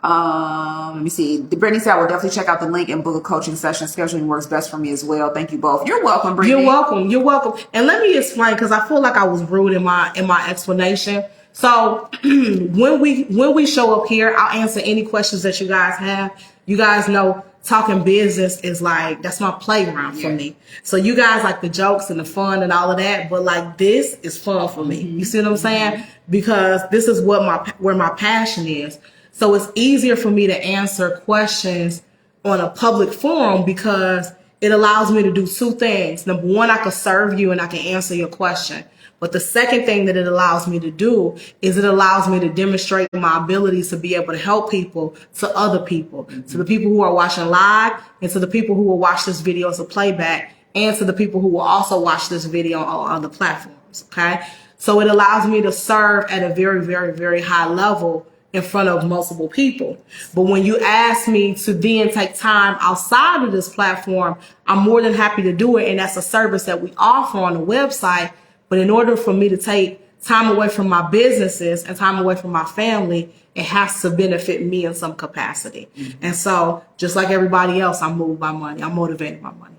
Let me see. Brittany said, I will definitely check out the link and book a coaching session. Scheduling works best for me as well. Thank you both. You're welcome, Brittany. You're welcome. And let me explain, because I feel like I was rude in my explanation. So when we show up here, I'll answer any questions that you guys have. You guys know talking business is like, that's my playground for me. So you guys like the jokes and the fun and all of that, but like this is fun for me. You see what I'm saying? Because this is where my passion is. So it's easier for me to answer questions on a public forum because it allows me to do two things. Number one, I can serve you and I can answer your question. But the second thing that it allows me to do is it allows me to demonstrate my abilities to be able to help people to other people, to the people who are watching live and to the people who will watch this video as a playback and to the people who will also watch this video on other platforms. Okay. So it allows me to serve at a very, very, very high level in front of multiple people. But when you ask me to then take time outside of this platform, I'm more than happy to do it. And that's a service that we offer on the website. But in order for me to take time away from my businesses and time away from my family, it has to benefit me in some capacity. And so just like everybody else, I'm moved by money. I'm motivated by money.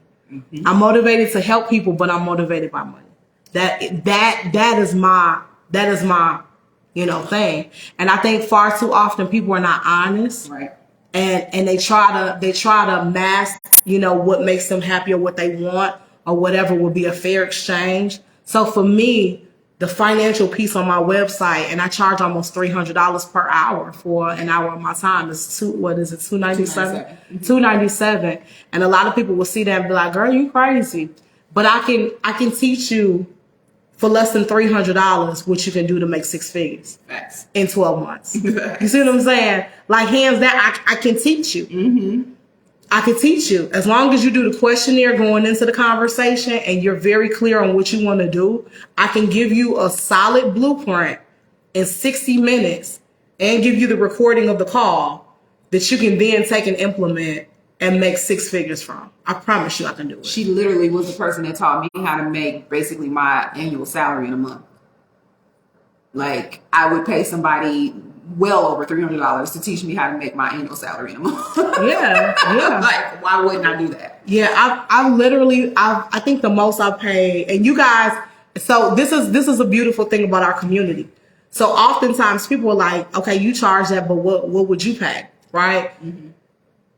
I'm motivated to help people, but I'm motivated by money. That is my thing. And I think far too often people are not honest. Right. And they try to mask, what makes them happy or what they want or whatever will be a fair exchange. So for me, the financial piece on my website, and I charge almost $300 per hour for an hour of my time. It's $297? $297. And a lot of people will see that and be like, girl, you crazy. But I can teach you for less than $300 what you can do to make six figures. Facts. In 12 months. You see what I'm saying? Like, hands down, I can teach you. I can teach you. As long as you do the questionnaire going into the conversation and you're very clear on what you want to do, I can give you a solid blueprint in 60 minutes and give you the recording of the call that you can then take and implement and make six figures from. I promise you I can do it. She literally was the person that taught me how to make basically my annual salary in a month. Like, I would pay somebody well over $300 to teach me how to make my annual salary in a month. Yeah. Like, why wouldn't I do that? Yeah, I think the most I pay, and you guys, so this is a beautiful thing about our community. So oftentimes people are like, okay, you charge that, but what would you pay? Right?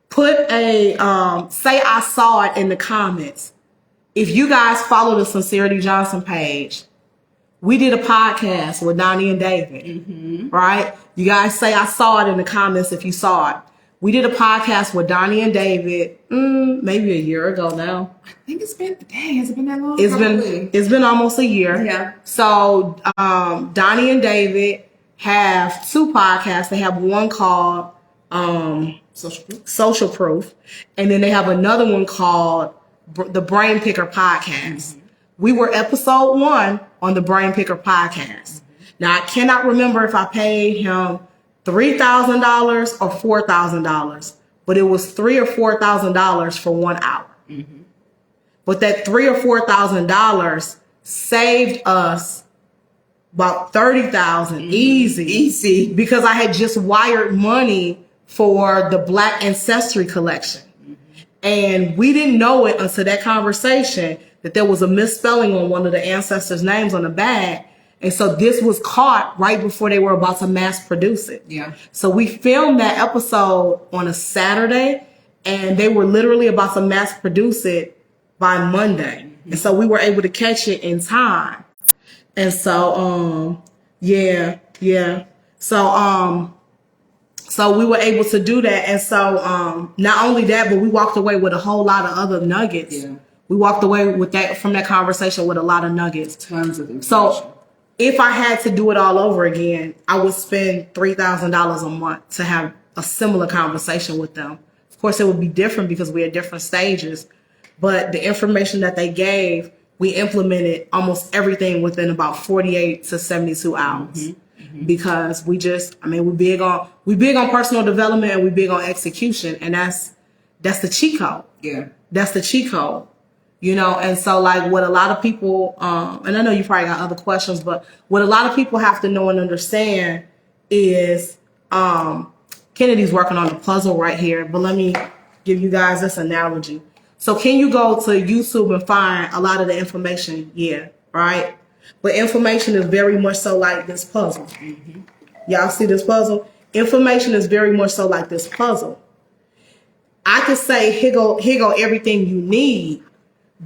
Put say I saw it in the comments. If you guys follow the Sincerity Johnson page, we did a podcast with Donnie and David, right? You guys say I saw it in the comments if you saw it. We did a podcast with Donnie and David, maybe a year ago now. I think has it been that long? It's been almost a year. Yeah. So Donnie and David have two podcasts. They have one called Social Proof, and then they have another one called the Brain Picker Podcast. We were episode 1 on the Brain Picker Podcast. Now, I cannot remember if I paid him $3,000 or $4,000, but it was $3,000 or $4,000 for 1 hour. But that $3,000 or $4,000 saved us about $30,000 easy because I had just wired money for the Black Ancestry Collection. And we didn't know it until that conversation that there was a misspelling on one of the ancestors' names on the bag. And so this was caught right before they were about to mass produce it. Yeah. So we filmed that episode on a Saturday, and they were literally about to mass produce it by Monday. And so we were able to catch it in time. And so, So we were able to do that. And so not only that, but we walked away with a whole lot of other nuggets. Yeah. We walked away with that from that conversation with a lot of nuggets. Tons of information. So if I had to do it all over again, I would spend $3,000 a month to have a similar conversation with them. Of course, it would be different because we're at different stages. But the information that they gave, we implemented almost everything within about 48 to 72 hours. Because we're big on personal development and we're big on execution. And that's the cheat code. Yeah. That's the cheat code. And so like what a lot of people, and I know you probably got other questions, but what a lot of people have to know and understand is, Kennedy's working on the puzzle right here, but let me give you guys this analogy. So can you go to YouTube and find a lot of the information? Yeah. Right. But information is very much so like this puzzle. Y'all see this puzzle? Information is very much so like this puzzle. I could say, here go everything you need.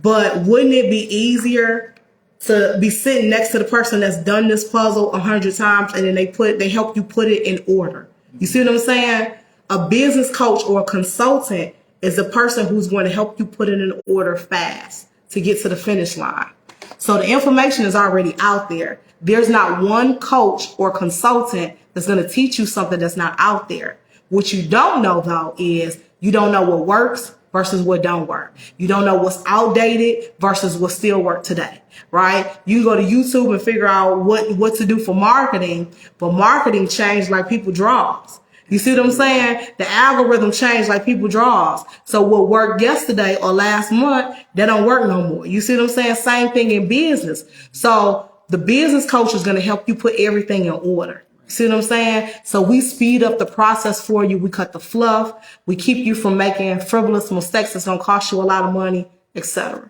But wouldn't it be easier to be sitting next to the person that's done this puzzle 100 times and then they help you put it in order? You see what I'm saying? A business coach or a consultant is the person who's going to help you put it in order fast to get to the finish line. So the information is already out there. There's not one coach or consultant that's going to teach you something that's not out there. What you don't know, though, is you don't know what works versus what don't work. You don't know what's outdated versus what still work today, right? You go to YouTube and figure out what to do for marketing, but marketing changed like people draws. You see what I'm saying? The algorithm changed like people draws. So what worked yesterday or last month, that don't work no more. You see what I'm saying? Same thing in business. So the business coach is going to help you put everything in order. See what I'm saying? So we speed up the process for you. We cut the fluff. We keep you from making frivolous mistakes that's going to cost you a lot of money, etc.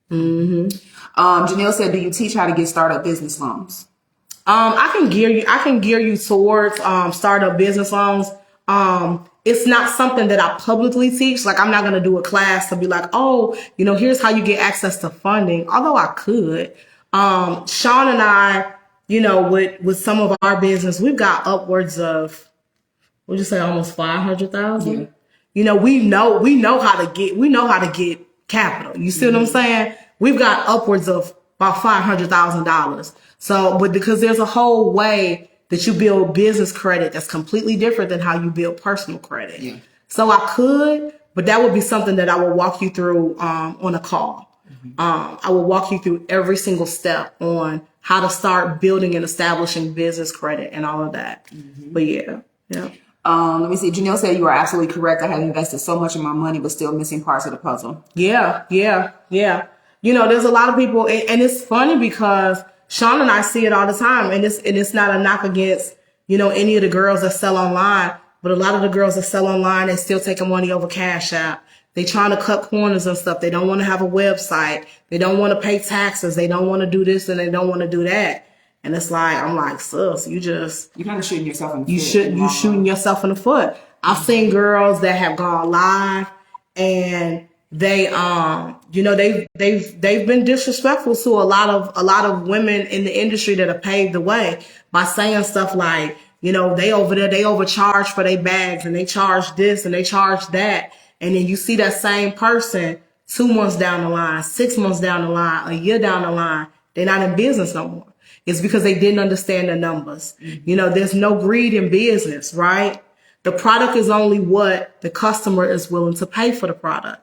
Janelle said, do you teach how to get startup business loans? I can gear you towards startup business loans. It's not something that I publicly teach. Like, I'm not going to do a class to be like, oh, here's how you get access to funding. Although I could. Sean and I, with some of our business, we've got upwards of, would you say almost 500,000? Yeah. We know how to get capital. You see what I'm saying? We've got upwards of about $500,000. So, but because there's a whole way that you build business credit that's completely different than how you build personal credit. Yeah. So I could, but that would be something that I will walk you through on a call. I will walk you through every single step on how to start building and establishing business credit and all of that. But yeah. Let me see. Janelle said, you are absolutely correct. I have invested so much of my money, but still missing parts of the puzzle. Yeah. There's a lot of people, and it's funny because Sean and I see it all the time, and it's not a knock against, any of the girls that sell online, but a lot of the girls that sell online, they still taking money over Cash App. They trying to cut corners and stuff. They don't want to have a website. They don't want to pay taxes. They don't want to do this and they don't want to do that. And it's like, I'm like, sus, you're kind of shooting yourself in the foot. You shooting yourself in the foot. I've seen girls that have gone live and they, they've been disrespectful to a lot of women in the industry that have paved the way by saying stuff like, they over there, they overcharge for their bags and they charge this and they charge that. And then you see that same person 2 months down the line, 6 months down the line, a year down the line, they're not in business no more. It's because they didn't understand the numbers. There's no greed in business, right? The product is only what the customer is willing to pay for the product.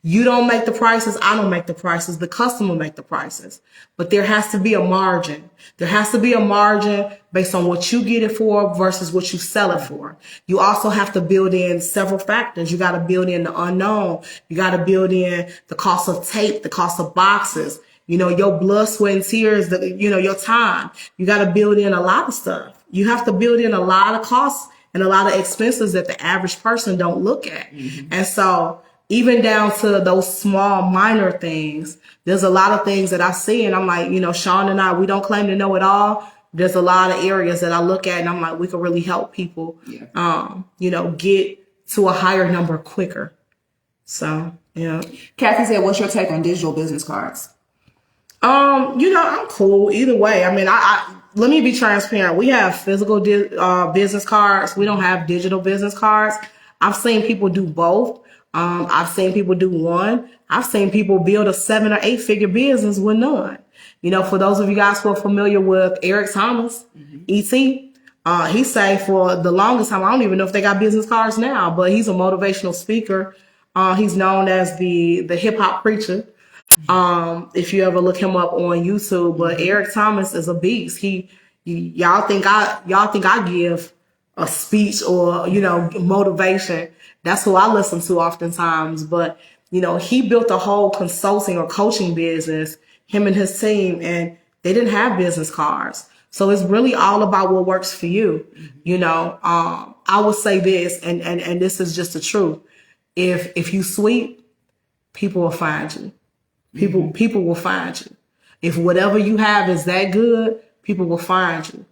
You don't make the prices. I don't make the prices. The customer make the prices. But there has to be a margin. There has to be a margin based on what you get it for versus what you sell it for. You also have to build in several factors. You got to build in the unknown. You got to build in the cost of tape, the cost of boxes, your blood, sweat, and tears, your time. You got to build in a lot of stuff. You have to build in a lot of costs and a lot of expenses that the average person don't look at. And so even down to those small, minor things, there's a lot of things that I see and I'm like, Sean and I, we don't claim to know it all. There's a lot of areas that I look at and I'm like, we can really help people, get to a higher number quicker. So, yeah. Kathy said, what's your take on digital business cards? I'm cool either way. I mean, let me be transparent. We have physical business cards. We don't have digital business cards. I've seen people do both. I've seen people do one. I've seen people build a 7 or 8 figure business with none. For those of you guys who are familiar with Eric Thomas, E.T., he say for the longest time, I don't even know if they got business cards now, but he's a motivational speaker. He's known as the hip hop preacher. If you ever look him up on YouTube, but Eric Thomas is a beast. Y'all think I give a speech or, motivation. That's who I listen to oftentimes. But, he built a whole consulting or coaching business, him and his team, and they didn't have business cards. So it's really all about what works for you. I would say this, and this is just the truth. If you sweet, people will find you. People will find you. If whatever you have is that good, people will find you.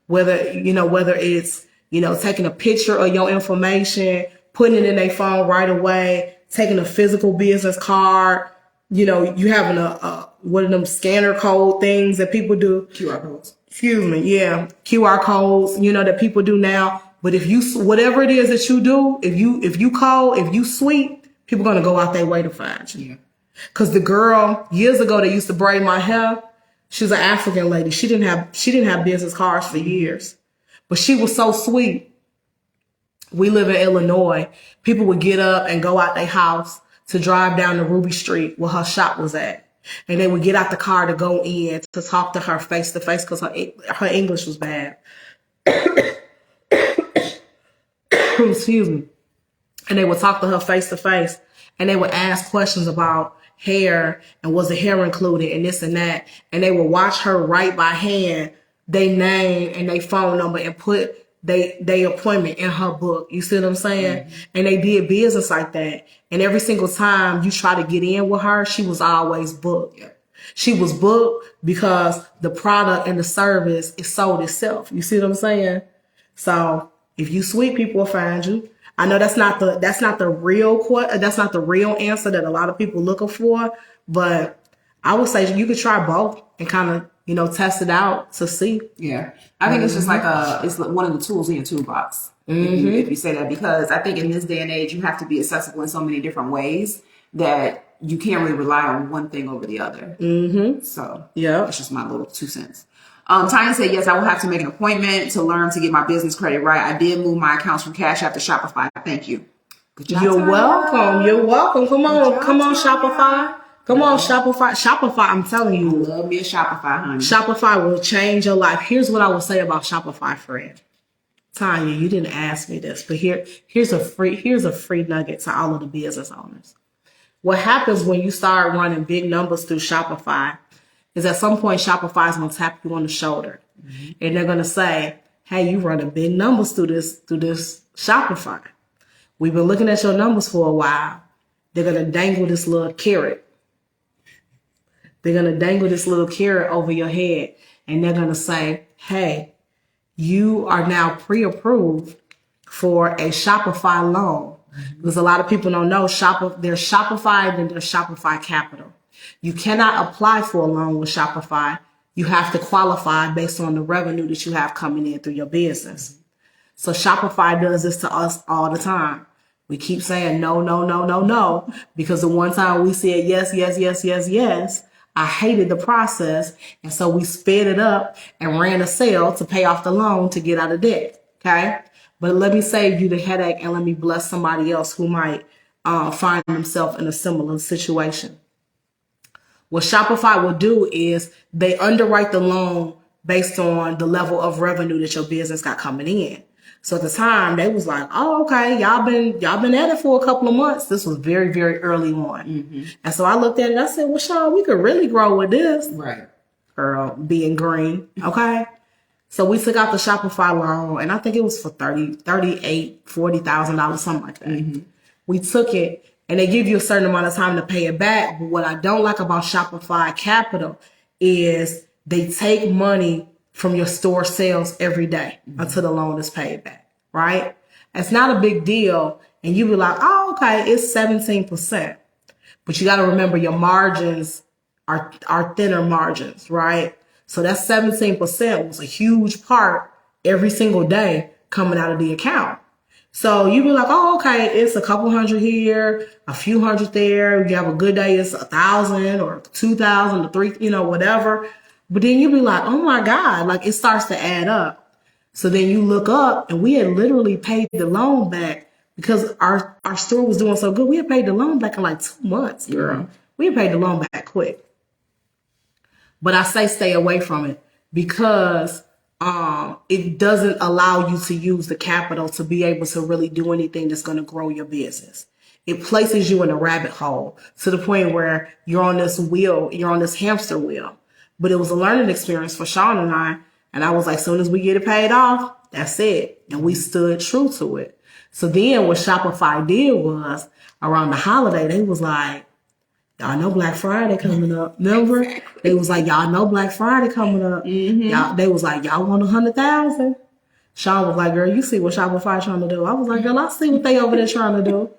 Whether it's, taking a picture of your information, putting it in their phone right away, taking a physical business card, you having a one of them scanner code things that people do. QR codes. Excuse me. Yeah. QR codes, that people do now. But whatever it is that you do, if you sweet, people going to go out their way to find you. Yeah. Cause the girl years ago that used to braid my hair, she was an African lady. She didn't have business cards for years, but she was so sweet. We live in Illinois. People would get up and go out their house to drive down to Ruby Street where her shop was at. And they would get out the car to go in to talk to her face to face because her English was bad. Excuse me. And they would talk to her face to face, and they would ask questions about hair and was the hair included and this and that. And they would watch her write by hand their name and their phone number and put they appointment in her book. You see what I'm saying? Mm-hmm. And they did business like that. And every single time you try to get in with her, she was always booked. Yeah. She was booked because the product and the service is sold itself. You see what I'm saying? So if you sweet, people will find you. I know that's not the real answer that a lot of people looking for, but I would say you could try both and kind of, test it out to see. Yeah. I think it's just like it's one of the tools in your toolbox. Mm-hmm. If you say that, because I think in this day and age, you have to be accessible in so many different ways that you can't really rely on one thing over the other. Mm-hmm. So yeah, that's just my little 2 cents. Tanya said, yes, I will have to make an appointment to learn to get my business credit right. I did move my accounts from Cash App to Shopify. Thank you. Good job, You're welcome. You're welcome. Come on, Shopify. Come on, Shopify. Shopify, I'm telling you. I love me a Shopify, honey. Shopify will change your life. Here's what I will say about Shopify, Fred. Tanya, you didn't ask me this, but here's a free nugget to all of the business owners. What happens when you start running big numbers through Shopify is at some point Shopify is going to tap you on the shoulder. Mm-hmm. And they're going to say, hey, you running big numbers through this Shopify. We've been looking at your numbers for a while. They're going to dangle this little carrot. They're going to dangle this little carrot over your head. And they're going to say, hey, you are now pre-approved for a Shopify loan. Mm-hmm. Because a lot of people don't know there's Shopify and there's Shopify Capital. You cannot apply for a loan with Shopify. You have to qualify based on the revenue that you have coming in through your business. So Shopify does this to us all the time. We keep saying no, no, no, no, no, because the one time we said yes, yes, yes, yes, yes, I hated the process. And so we sped it up and ran a sale to pay off the loan to get out of debt. Okay. But let me save you the headache and let me bless somebody else who might find themselves in a similar situation. What Shopify will do is they underwrite the loan based on the level of revenue that your business got coming in. So at the time they was like, oh, okay, y'all been at it for a couple of months. This was very, very early on. Mm-hmm. And so I looked at it, I said, well, Sean, we could really grow with this. Right. Girl, being green. Okay. So we took out the Shopify loan and I think it was for $40,000, something like that. Mm-hmm. We took it. And they give you a certain amount of time to pay it back. But what I don't like about Shopify Capital is they take money from your store sales every day until the loan is paid back, right? It's not a big deal. And you be like, oh, okay, it's 17%. But you got to remember your margins are thinner margins, right? So that 17% was a huge part every single day coming out of the account. So you be like, oh, okay, it's a couple hundred here, a few hundred there. You have a good day, it's 1,000 or 2,000 or 3, whatever. But then you be like, oh my God, like it starts to add up. So then you look up and we had literally paid the loan back because our store was doing so good. We had paid the loan back in like 2 months, girl. Mm-hmm. We had paid the loan back quick. But I say stay away from it because it doesn't allow you to use the capital to be able to really do anything that's going to grow your business. It places you in a rabbit hole to the point where you're on this wheel, you're on this hamster wheel. But it was a learning experience for Sean and I. And I was like, soon as we get it paid off, that's it. And we stood true to it. So then what Shopify did was around the holiday, they was like, y'all know Black Friday coming up. Remember? Exactly. They was like, y'all know Black Friday coming up. Mm-hmm. They was like, y'all want 100,000? Sean was like, girl, you see what Shopify trying to do. I was like, girl, I see what they over there trying to do.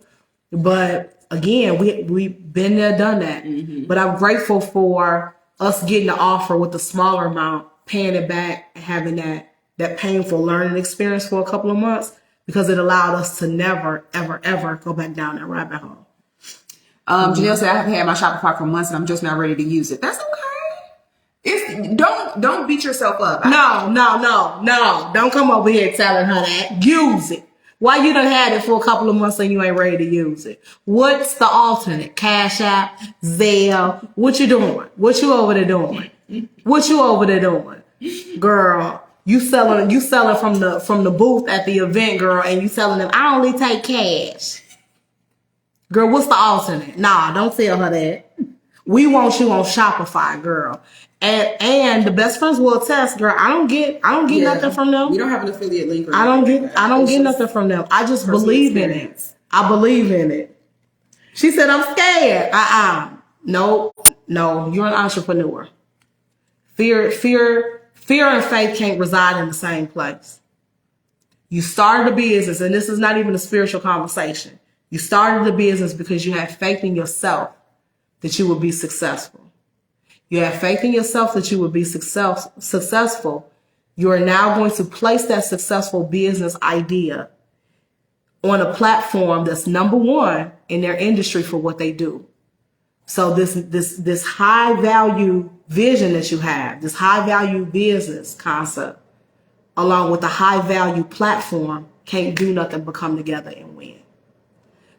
But again, we been there, done that. Mm-hmm. But I'm grateful for us getting the offer with the smaller amount, paying it back, and having that painful learning experience for a couple of months because it allowed us to never, ever, ever go back down that rabbit hole. Janelle said I have had my Shopify for months and I'm just not ready to use it. That's okay. Don't beat yourself up. No. Don't come over here telling her that. Use it. Why you done had it for a couple of months and you ain't ready to use it? What's the alternate? Cash App, Zelle. What you doing? What you over there doing? What you over there doing? Girl, you selling from the booth at the event, girl, and you telling them, I only take cash. Girl, what's the alternate? Nah, don't tell her that. We want you on Shopify, girl. And the best friends will attest, girl. I don't get nothing from them. We don't have an affiliate link. I don't get nothing from them. I just believe in it. I believe in it. She said, I'm scared. No, you're an entrepreneur. Fear and faith can't reside in the same place. You started a business, and this is not even a spiritual conversation. You started a business because you had faith in yourself that you would be successful. You have faith in yourself that you would be successful. You are now going to place that successful business idea on a platform that's number one in their industry for what they do. So this high value vision that you have, this high value business concept, along with the high value platform, can't do nothing but come together and win.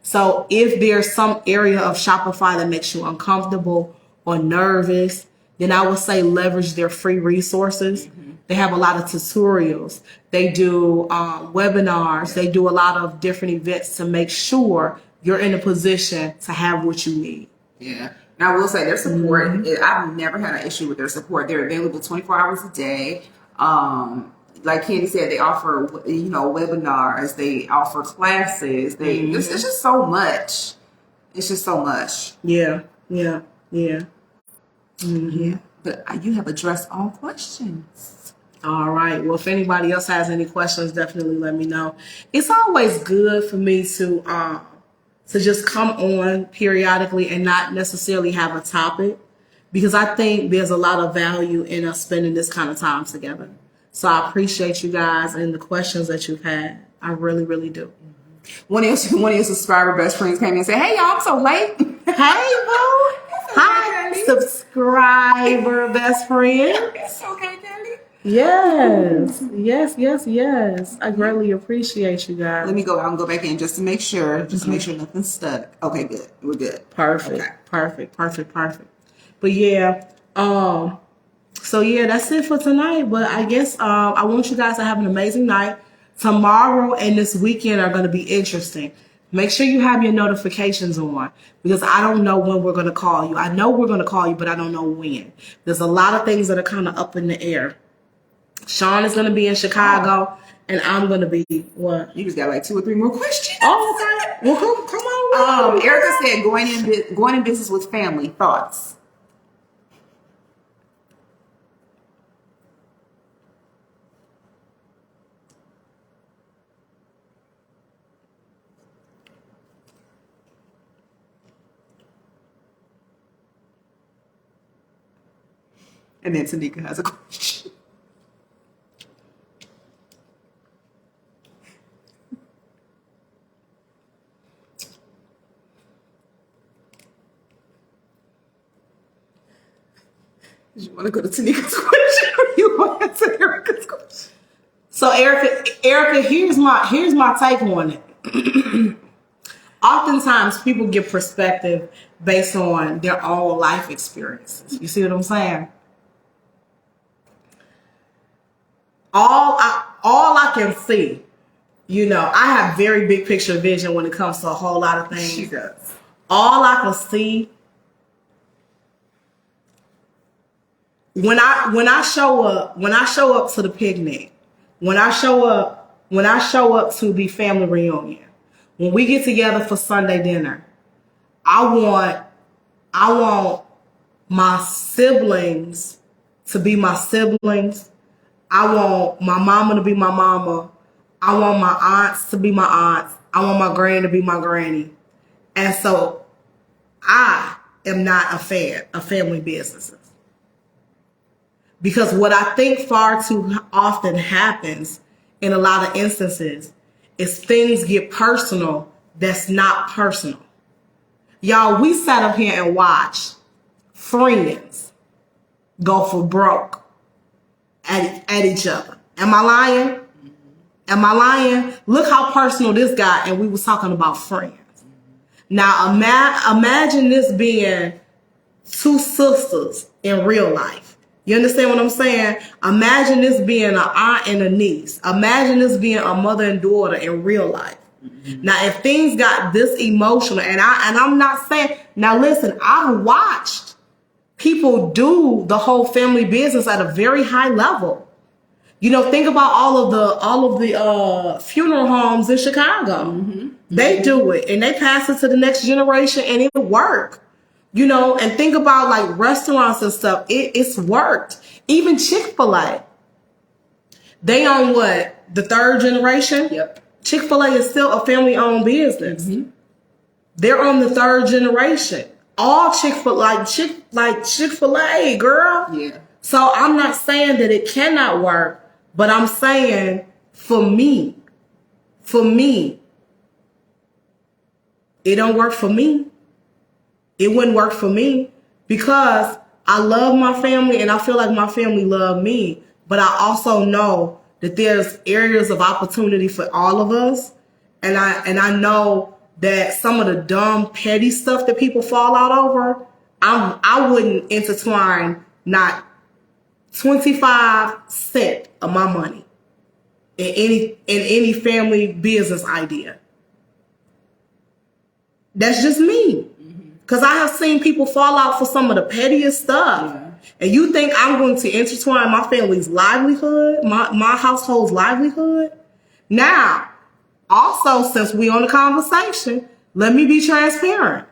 So if there's some area of Shopify that makes you uncomfortable or nervous, then I would say leverage their free resources. Mm-hmm. They have a lot of tutorials. They do webinars. They do a lot of different events to make sure you're in a position to have what you need. Yeah. And I will say their support, I've never had an issue with their support. They're available 24 hours a day. Like Candy said, they offer, webinars. They offer classes. It's just so much. It's just so much. Yeah. Mm-hmm. Yeah. But you have addressed all questions. All right. Well, if anybody else has any questions, definitely let me know. It's always good for me to just come on periodically and not necessarily have a topic, because I think there's a lot of value in us spending this kind of time together. So I appreciate you guys and the questions that you've had. I really, really do. One of your subscriber best friends came in and said, "Hey, y'all, I'm so late." Hey, boo. Hi, subscriber best friend. It's okay, Candy. Yes. I greatly appreciate you guys. Let me go out and go back in just to make sure. Make sure nothing's stuck. Okay, good. We're good. Perfect. Okay. Perfect. But yeah, so yeah, that's it for tonight. But I guess I want you guys to have an amazing night. Tomorrow and this weekend are going to be interesting. Make sure you have your notifications on, because I don't know when we're going to call you. I know we're going to call you, but I don't know when. There's a lot of things that are kind of up in the air. Sean is going to be in Chicago, and I'm going to be what? You just got like 2 or 3 more questions. Oh, okay. Well, come on. Erica said going in business with family. Thoughts? And then Tanika has a question. Do you want to go to Tanika's question, or you want to answer Erica's question? So Erica, here's my take on it. Oftentimes people get perspective based on their own life experiences. You see what I'm saying? All I can see, I have very big picture vision when it comes to a whole lot of things. She does. All I can see, when I show up to the picnic, when I show up to the family reunion, when we get together for Sunday dinner, I want my siblings to be my siblings. I want my mama to be my mama. I want my aunts to be my aunts. I want my granny to be my granny. And so I am not a fan of family businesses. Because what I think far too often happens in a lot of instances is things get personal that's not personal. Y'all, we sat up here and watched friends go for broke at each other. Am I lying? Am I lying? Look how personal this got, and we was talking about friends. Now imagine this being two sisters in real life. You understand what I'm saying? Imagine this being an aunt and a niece. Imagine this being a mother and daughter in real life. Now, if things got this emotional, and I'm not saying, now listen, I've watched people do the whole family business at a very high level. You know, think about all of the funeral homes in Chicago. They do it and they pass it to the next generation, and it work. You know, and think about like restaurants and stuff. It's worked. Even Chick-fil-A. They own what? The third generation? Yep. Chick-fil-A is still a family-owned business. They're on the third generation. All Chick-fil-A, girl. Yeah. So I'm not saying that it cannot work, but I'm saying for me, it don't work for me. It wouldn't work for me because I love my family and I feel like my family love me. But I also know that there's areas of opportunity for all of us. And I know that some of the dumb, petty stuff that people fall out over, I wouldn't intertwine not 25 cents of my money in any family business idea. That's just me. Because I have seen people fall out for some of the pettiest stuff. Yeah. And you think I'm going to intertwine my family's livelihood, my household's livelihood? Now, also, since we on the conversation, let me be transparent.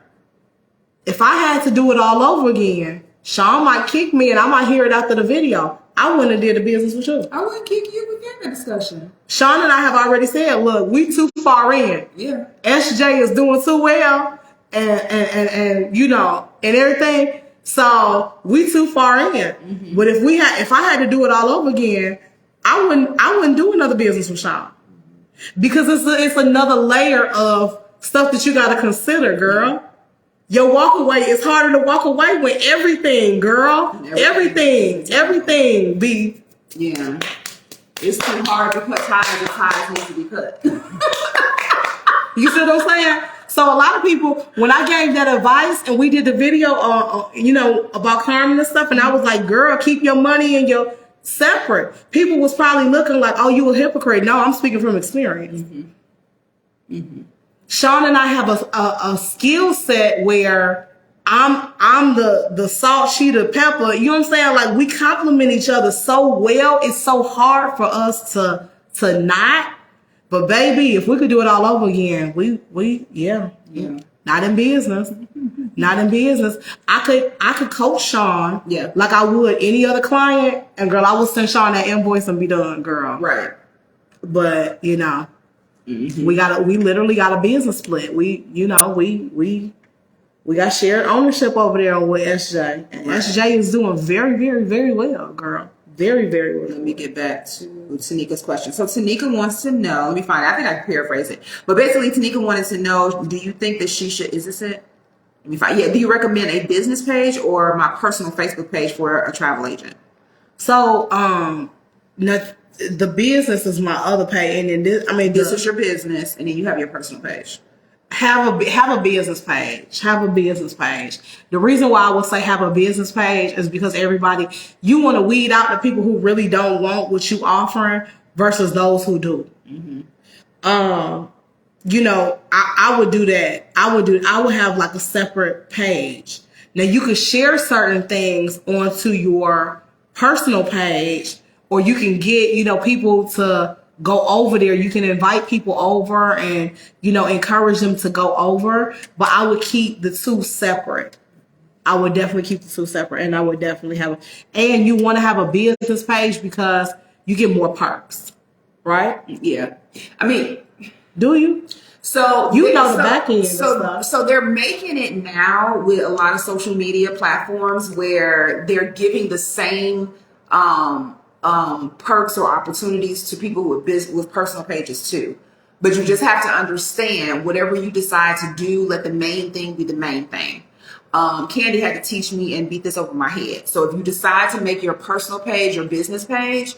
If I had to do it all over again, Sean might kick me and I might hear it after the video. I wouldn't have did the business with you. I wouldn't kick you within the discussion. Sean and I have already said, look, we too far in. Yeah. SJ is doing too well and you know, and everything. So we too far in. But if I had to do it all over again, I wouldn't do another business with Sean. Because it's another layer of stuff that you gotta consider, girl. Your walk away, it's harder to walk away with everything, girl. Everything be. Yeah. It's too hard to cut ties if ties need to be cut. You see what I'm saying? So a lot of people, when I gave that advice and we did the video, you know, about karma and stuff, and I was like, girl, keep your money and your separate. People was probably looking like, oh, you a hypocrite. No, I'm speaking from experience. Sean and I have a skill set where I'm the salt, she the pepper. You know what I'm saying? Like we complement each other so well. It's so hard for us to not. But baby, if we could do it all over again, yeah. Not in business. Not in business. I could coach Sean like I would any other client, and girl, I would send Sean that invoice and be done, girl. Right. But you know, we literally got a business split. We got shared ownership over there with SJ. And SJ is doing very, very, very well, girl. Very, very well. Let me get back to Tanika's question. So Tanika wants to know, let me find it. I think I can paraphrase it. But basically Tanika wanted to know, do you think that she should, is this it? Let me find, do you recommend a business page or my personal Facebook page for a travel agent? So, the business is my other page. And then this is your business and then you have your personal page. Have a business page. Have a business page. The reason why I would say have a business page is because you want to weed out the people who really don't want what you offering versus those who do. You know, I would do that. I would have like a separate page. Now you could share certain things onto your personal page, or you can get, you know, people to go over there. You can invite people over and, you know, encourage them to go over. But I would keep the two separate. I would definitely keep the two separate. And I would definitely and you want to have a business page because you get more perks, right? Yeah. I mean, do you? So you know the back end. So they're making it now with a lot of social media platforms where they're giving the same perks or opportunities to people with personal pages too. But you just have to understand whatever you decide to do, let the main thing be the main thing. Candy had to teach me and beat this over my head. So if you decide to make your personal page your business page,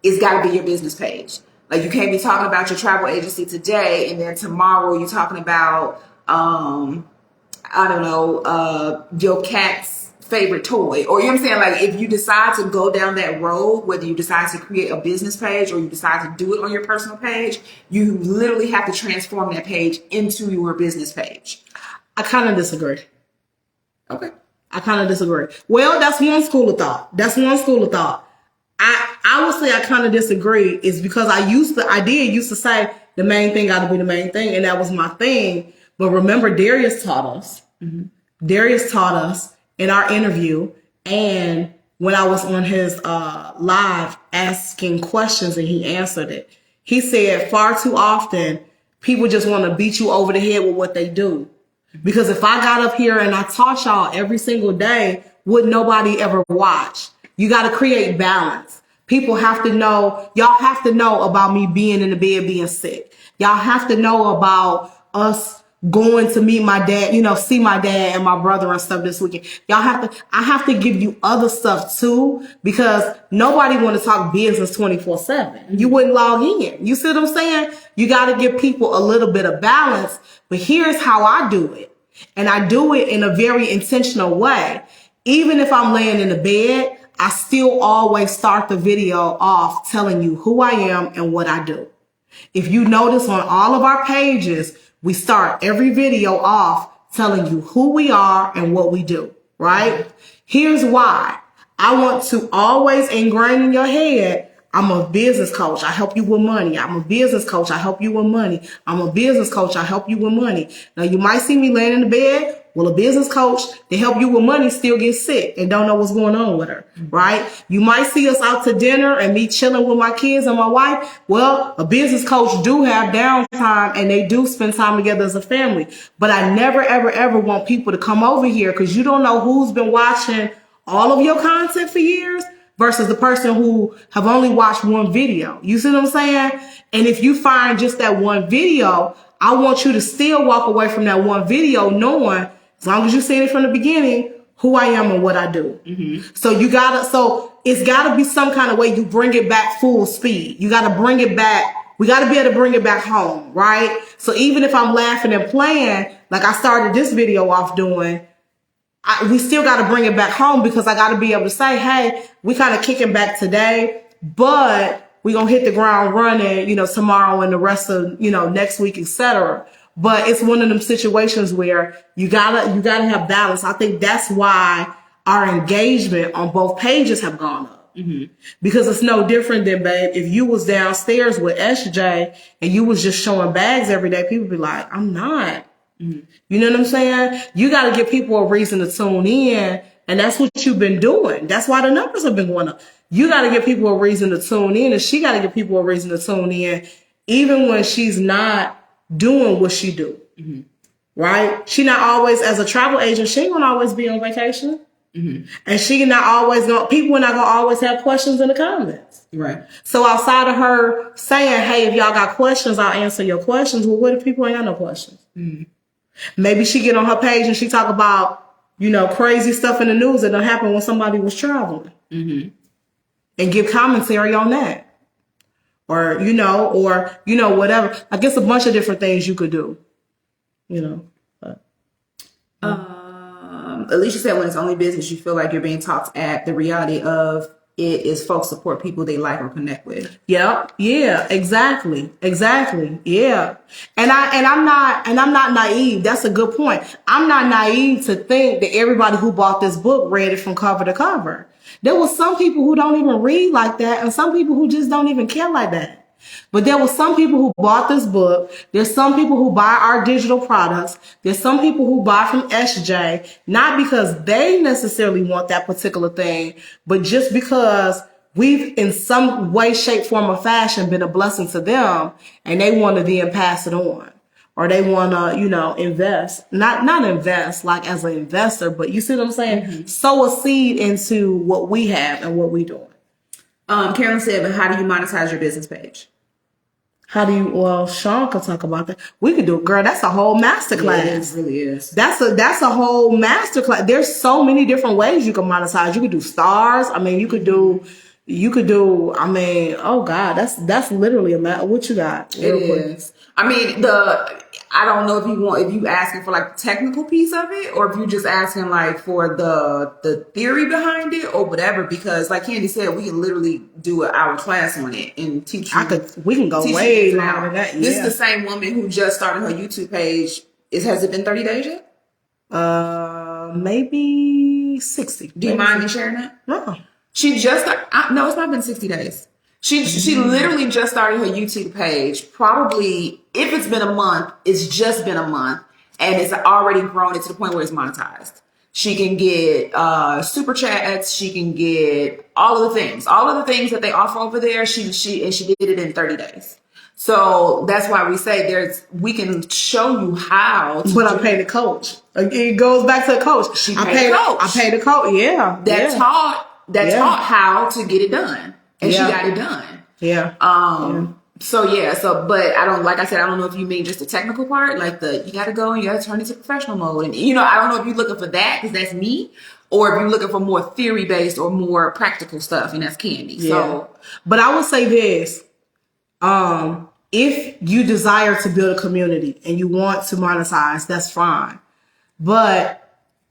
it's got to be your business page. Like, you can't be talking about your travel agency today and then tomorrow you're talking about, I don't know, your cat's favorite toy. Or, you know what I'm saying? Like, if you decide to go down that road, whether you decide to create a business page or you decide to do it on your personal page, you literally have to transform that page into your business page. I kind of disagree. Okay. I kind of disagree. Well, that's one school of thought. I would say I kind of disagree is because I used to say the main thing got to be the main thing. And that was my thing. But remember, Darius taught us. Mm-hmm. Darius taught us in our interview. And when I was on his live asking questions and he answered it, he said far too often people just want to beat you over the head with what they do. Because if I got up here and I taught y'all every single day, would nobody ever watch? You got to create balance. People have to know, y'all have to know about me being in the bed, being sick. Y'all have to know about us going to meet my dad, see my dad and my brother and stuff this weekend. I have to give you other stuff too, because nobody want to talk business 24/7. You wouldn't log in. You see what I'm saying? You got to give people a little bit of balance, but here's how I do it. And I do it in a very intentional way. Even if I'm laying in the bed, I still always start the video off telling you who I am and what I do. If you notice on all of our pages, we start every video off telling you who we are and what we do, right? Here's why. I want to always ingrain in your head, I'm a business coach. I help you with money. I'm a business coach. I help you with money. I'm a business coach. I help you with money. Now, you might see me laying in the bed. Well, a business coach to help you with money still gets sick and don't know what's going on with her, right? You might see us out to dinner and me chilling with my kids and my wife. Well, a business coach do have downtime and they do spend time together as a family. But I never, ever, ever want people to come over here because you don't know who's been watching all of your content for years versus the person who have only watched one video. You see what I'm saying? And if you find just that one video, I want you to still walk away from that one video knowing, as long as you see it from the beginning, who I am and what I do. Mm-hmm. So it's gotta be some kind of way you bring it back full speed. You gotta bring it back. We gotta be able to bring it back home, right? So even if I'm laughing and playing, like I started this video off doing, we still got to bring it back home because I got to be able to say, hey, we kind of kicking back today, but we going to hit the ground running, tomorrow and the rest of, next week, etc. But it's one of them situations where you gotta have balance. I think that's why our engagement on both pages have gone up. Mm-hmm. Because it's no different than, babe, if you was downstairs with SJ and you was just showing bags every day, people be like, I'm not. Mm-hmm. You know what I'm saying? You got to give people a reason to tune in. And that's what you've been doing. That's why the numbers have been going up. You got to give people a reason to tune in. And she got to give people a reason to tune in, even when she's not doing what she do. Mm-hmm. Right? She not always, as a travel agent, she ain't going to always be on vacation. Mm-hmm. And she not always going, people are not going to always have questions in the comments. Right. So outside of her saying, hey, if y'all got questions, I'll answer your questions. Well, what if people ain't got no questions? Mm-hmm. Maybe she get on her page and she talk about, crazy stuff in the news that done happened when somebody was traveling. Mm-hmm. And give commentary on that. Or whatever. I guess a bunch of different things you could do. Alicia said when it's only business, you feel like you're being talked at. The reality of it is folks support people they like or connect with. Yep. Yeah, exactly. Yeah. And I'm not naive. That's a good point. I'm not naive to think that everybody who bought this book read it from cover to cover. There was some people who don't even read like that and some people who just don't even care like that. But there were some people who bought this book. There's some people who buy our digital products. There's some people who buy from SJ, not because they necessarily want that particular thing, but just because we've in some way, shape, form, or fashion been a blessing to them and they want to then pass it on. Or they want to, invest, not invest like as an investor, but you see what I'm saying? Mm-hmm. Sow a seed into what we have and what we doing. Carolyn said, but how do you monetize your business page? Sean could talk about that. We could do it, girl. That's a whole masterclass. Yeah, it really is. That's a whole masterclass. There's so many different ways you can monetize. You could do stars. I mean, you could do, You could do, I mean, oh God, that's literally a matter. What you got? It is. I mean, I don't know if you asking for like the technical piece of it, or if you just asking like for the theory behind it or whatever, because like Candy said, we can literally do an hour class on it and teach you. We can go way longer than that. Yeah. This is the same woman who just started her YouTube page. Has it been 30 days yet? Maybe 60. Do you mind me sharing that? No. She just no, it's not been 60 days. She literally just started her YouTube page. Probably, if it's been a month, it's just been a month, and it's already grown it to the point where it's monetized. She can get super chats. She can get all of the things that they offer over there. She did it in 30 days. So that's why we say we can show you how. But I paid a coach. It goes back to the coach. I paid a coach. Yeah. Taught how to get it done. And she got it done. Yeah. But I don't, like I said, I don't know if you mean just the technical part, like you got to go and you got to turn it to professional mode. And, I don't know if you're looking for that, because that's me, or if you're looking for more theory based or more practical stuff, and that's Candy. Yeah. So, but I would say this, if you desire to build a community and you want to monetize, that's fine. But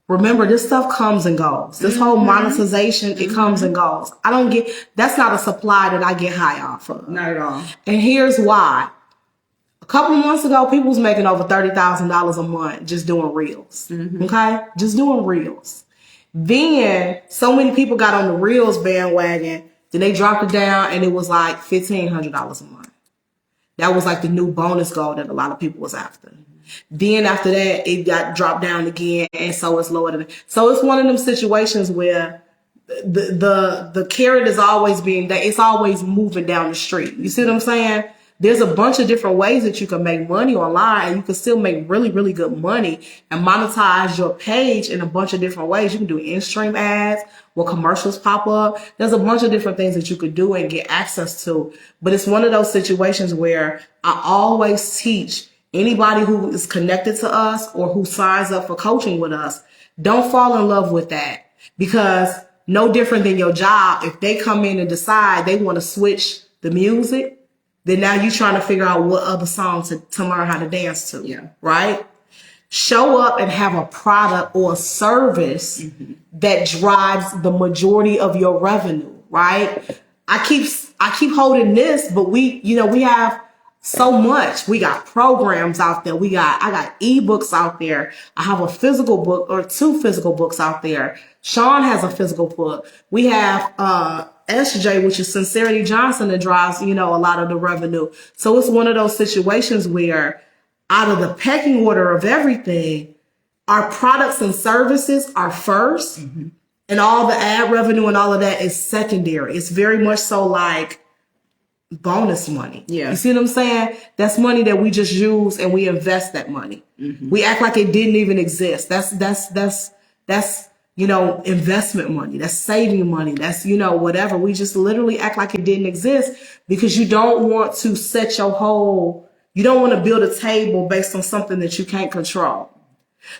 remember, this stuff comes and goes. This whole monetization, it comes and goes. That's not a supply that I get high off of. Not at all. And here's why. A couple of months ago, people was making over $30,000 a month just doing reels. Okay? Just doing reels. Then so many people got on the reels bandwagon, then they dropped it down and it was like $1,500 a month. That was like the new bonus goal that a lot of people was after. Then after that, it got dropped down again, and so it's lower than. So it's one of them situations where the carrot is always it's always moving down the street. You see what I'm saying? There's a bunch of different ways that you can make money online, and you can still make really, really good money and monetize your page in a bunch of different ways. You can do in-stream ads where commercials pop up. There's a bunch of different things that you could do and get access to. But it's one of those situations where I always teach anybody who is connected to us or who signs up for coaching with us, don't fall in love with that, because no different than your job. If they come in and decide they want to switch the music, then now you're trying to figure out what other song to learn how to dance to. Yeah. Right? Show up and have a product or a service that drives the majority of your revenue. Right? I keep holding this, but we have so much. We got programs out there. I got ebooks out there. I have a physical book or 2 physical books out there. Sean has a physical book. We have SJ, which is Sincerity Johnson, that drives, a lot of the revenue. So it's one of those situations where out of the pecking order of everything, our products and services are first, and all the ad revenue and all of that is secondary. It's very much so like bonus money. Yeah. You see what I'm saying? That's money that we just use and we invest that money. We act like it didn't even exist. That's investment money. That's saving money. That's, whatever. We just literally act like it didn't exist because you don't want to you don't want to build a table based on something that you can't control.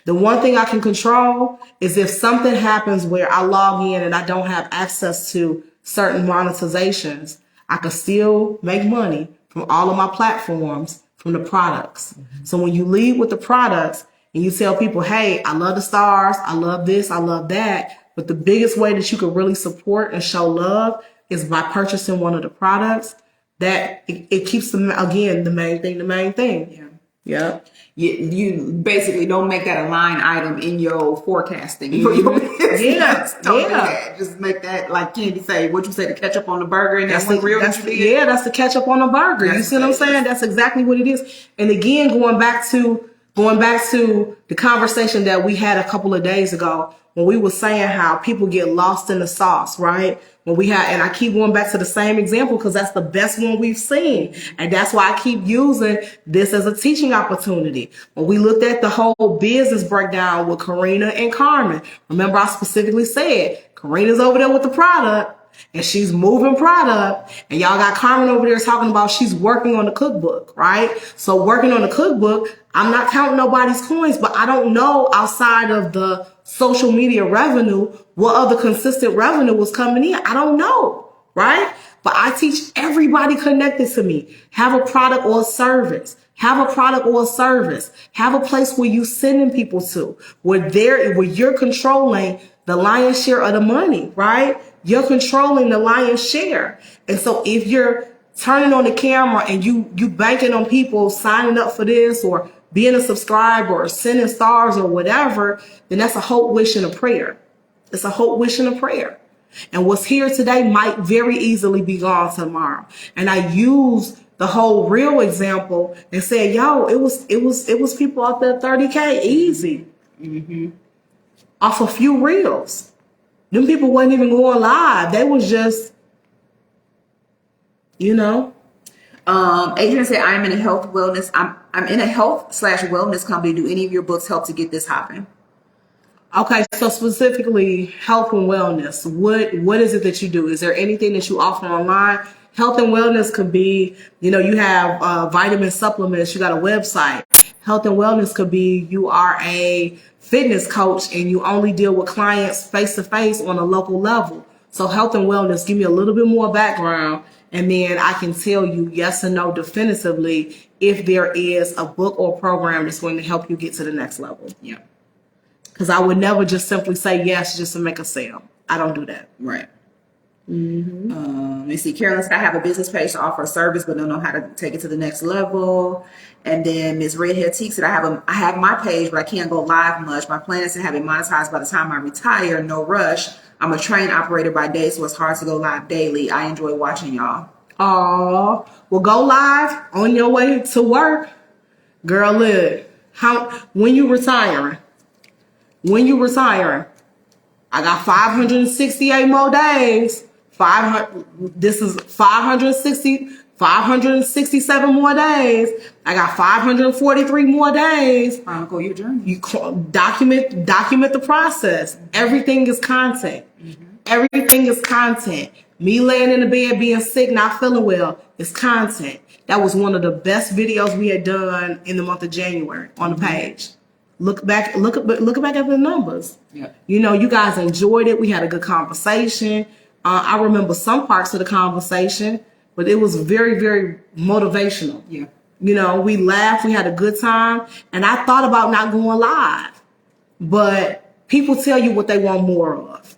The one thing I can control is if something happens where I log in and I don't have access to certain monetizations, I can still make money from all of my platforms from the products. So when you lead with the products and you tell people, hey, I love the stars, I love this, I love that, but the biggest way that you can really support and show love is by purchasing one of the products, that it keeps the main thing. Yeah. You basically don't make that a line item in your forecasting for your business. Don't do that. Just make that, like Candy say, what you say, the ketchup on the burger, and that's the ketchup on the burger. You see what I'm saying? That's exactly what it is. And again, going back to the conversation that we had a couple of days ago when we were saying how people get lost in the sauce, right? And I keep going back to the same example because that's the best one we've seen. And that's why I keep using this as a teaching opportunity. When we looked at the whole business breakdown with Karina and Carmen, remember I specifically said, Karina's over there with the product and she's moving product, and y'all got Carmen over there talking about she's working on the cookbook, right? So working on the cookbook, I'm not counting nobody's coins, but I don't know outside of the social media revenue what other consistent revenue was coming in. I don't know, right? But I teach everybody connected to me. Have a product or a service. Have a product or a service. Have a place where you sending people to, where you're controlling the lion's share of the money, right? You're controlling the lion's share. And so if you're turning on the camera and you banking on people signing up for this or being a subscriber or sending stars or whatever, then that's a hope, wish, and a prayer. It's a hope, wish, and a prayer. And what's here today might very easily be gone tomorrow. And I use the whole real example and said, yo, it was people out there 30K easy. Off a few reels. Them people wasn't even going live. They was just, Adrian said, I'm in a health wellness. I'm in a health/wellness company. Do any of your books help to get this hopping? Okay, so specifically health and wellness. What is it that you do? Is there anything that you offer online? Health and wellness could be, you have vitamin supplements. You got a website. Health and wellness could be you are a fitness coach and you only deal with clients face to face on a local level. So health and wellness, give me a little bit more background, and then I can tell you yes or no definitively if there is a book or program that's going to help you get to the next level. Yeah. Because I would never just simply say yes just to make a sale. I don't do that. Right. Let me see. Carolyn said, I have a business page to offer a service, but don't know how to take it to the next level. And then Ms. Redhead Teak said, I have my page, but I can't go live much. My plan is to have it monetized by the time I retire. No rush. I'm a train operator by day, so it's hard to go live daily. I enjoy watching y'all. Oh, well, go live on your way to work. Girl, look, when you retiring? I got 568 more days. This is 567 more days. I got 543 more days. Chronicle your journey. You document the process. Everything is content. Everything is content. Me laying in the bed being sick, not feeling well, is content. That was one of the best videos we had done in the month of January on the page. Look back at the numbers. Yeah. You guys enjoyed it. We had a good conversation. I remember some parts of the conversation, but it was very, very motivational. Yeah. We laughed. We had a good time. And I thought about not going live. But people tell you what they want more of.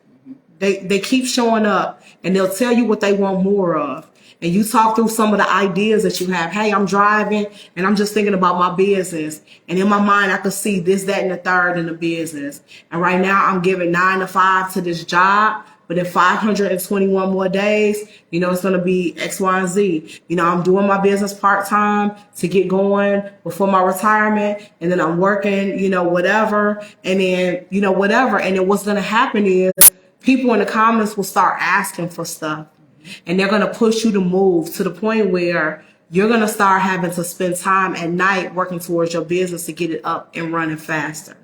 They keep showing up and they'll tell you what they want more of. And you talk through some of the ideas that you have. Hey, I'm driving and I'm just thinking about my business. And in my mind, I could see this, that, and the third in the business. And right now I'm giving 9 to 5 to this job. But in 521 more days, it's going to be X, Y, and Z. I'm doing my business part-time to get going before my retirement. And then I'm working, whatever. And then, whatever. And then what's going to happen is people in the comments will start asking for stuff. And they're going to push you to move to the point where you're going to start having to spend time at night working towards your business to get it up and running faster.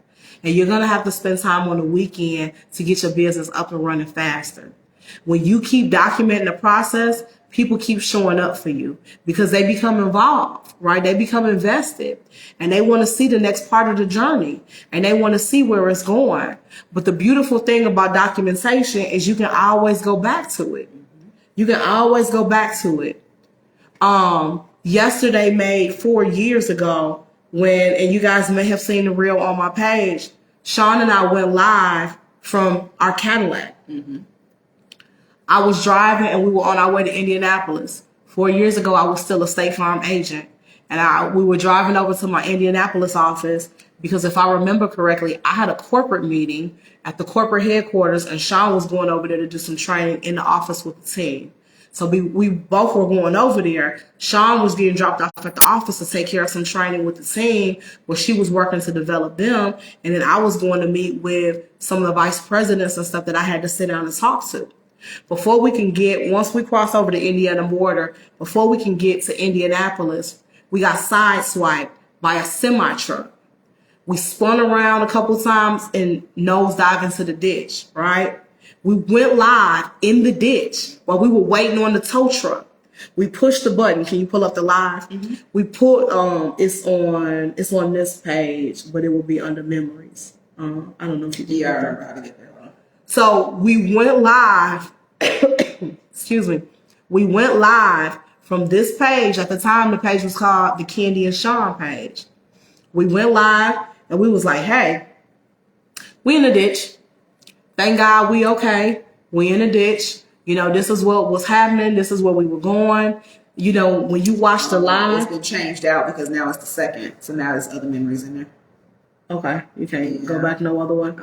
And you're going to have to spend time on the weekend to get your business up and running faster. When you keep documenting the process, people keep showing up for you because they become involved, right? They become invested and they want to see the next part of the journey and they want to see where it's going. But the beautiful thing about documentation is you can always go back to it. You can always go back to it. Yesterday made 4 years ago and you guys may have seen the reel on my page, Sean and I went live from our Cadillac. I was driving and we were on our way to Indianapolis. 4 years ago, I was still a State Farm agent. And we were driving over to my Indianapolis office because if I remember correctly, I had a corporate meeting at the corporate headquarters and Sean was going over there to do some training in the office with the team. So we both were going over there. Sean was getting dropped off at the office to take care of some training with the team where she was working to develop them. And then I was going to meet with some of the vice presidents and stuff that I had to sit down and talk to. Once we cross over the Indiana border, before we can get to Indianapolis, we got sideswiped by a semi truck. We spun around a couple times and nosedived into the ditch, right? We went live in the ditch while we were waiting on the tow truck. We pushed the button. Can you pull up the live? We put, it's on this page, but it will be under memories. I don't know if you can. Yeah, I remember how to get there. So we went live excuse me, we went live from this page. At the time, the page was called the Candy and Sean page. We went live and we was like, hey, we in the ditch. Thank God we okay. We in the ditch. You know, this is what was happening. This is where we were going. You know, when you watch the live. It's been changed out because now it's the second. So now there's other memories in there. Okay. You can't go back no other way?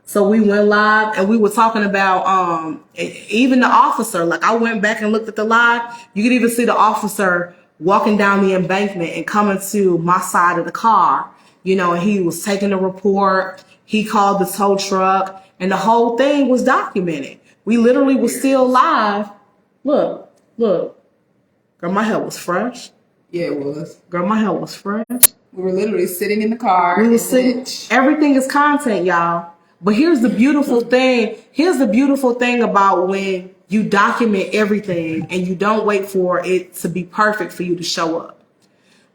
So we went live and we were talking about even the officer. Like I went back and looked at the live. You could even see the officer walking down the embankment and coming to my side of the car. You know, and he was taking a report. He called the tow truck and the whole thing was documented. We literally was still live. Look. Girl, my hair was fresh. Yeah, it was. Girl, my hair was fresh. We were literally sitting in the car. We were sitting. Everything is content, y'all. But here's the beautiful thing. Here's the beautiful thing about when you document everything and you don't wait for it to be perfect for you to show up.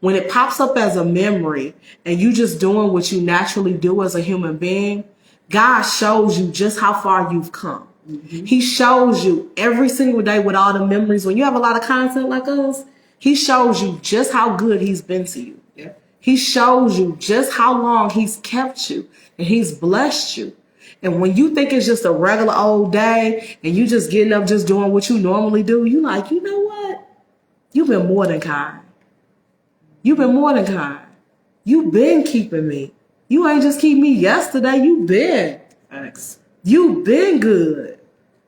When it pops up as a memory and you just doing what you naturally do as a human being, God shows you just how far you've come. He shows you every single day with all the memories. When you have a lot of content like us, he shows you just how good he's been to you. Yeah. He shows you just how long he's kept you and he's blessed you. And when you think it's just a regular old day and you just getting up, just doing what you normally do, you like, you know what? You've been more than kind. You've been more than kind. You've been keeping me. You ain't just keep me yesterday. You've been. Thanks. You've been good.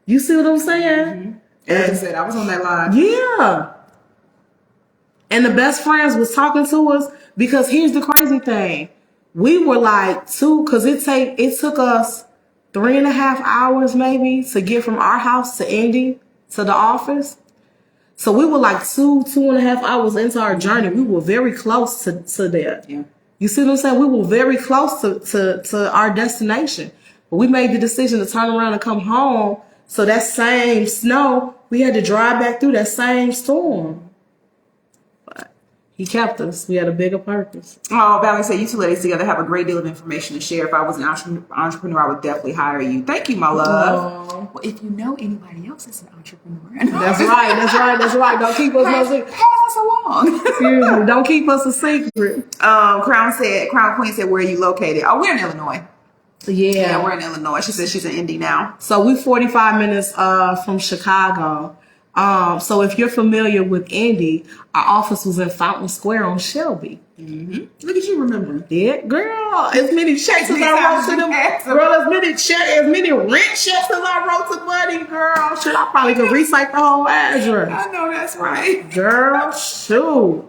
You see what I'm saying? As I said, I was on that line. Yeah. And the best friends was talking to us because here's the crazy thing. We were like because it took us 3.5 hours maybe to get from our house to Indy to the office. So we were like 2.5 hours into our journey. We were very close to there. Yeah. You see what I'm saying? We were very close to our destination. But we made the decision to turn around and come home. So that same snow, we had to drive back through that same storm. But he kept us. We had a bigger purpose. Oh, Valerie said, you two ladies together have a great deal of information to share. If I was an entrepreneur, I would definitely hire you. Thank you, my love. Oh. Well, if you know anybody else that's an entrepreneur. That's right. Don't keep us no secret. Pass us along. Excuse me. Don't keep us a secret. Crown Queen said, where are you located? Oh, we're in Illinois. Yeah, we're in Illinois. She says she's in Indy now. So we 45 minutes from Chicago. So if you're familiar with Indy, our office was in Fountain Square on Shelby. Mm-hmm. Look at you remembering. Yeah, girl. As many checks as I wrote to them. Girl, as many rent checks as I wrote to Buddy. Girl, shit, I probably could recite the whole address. I know that's right. Girl, shoot.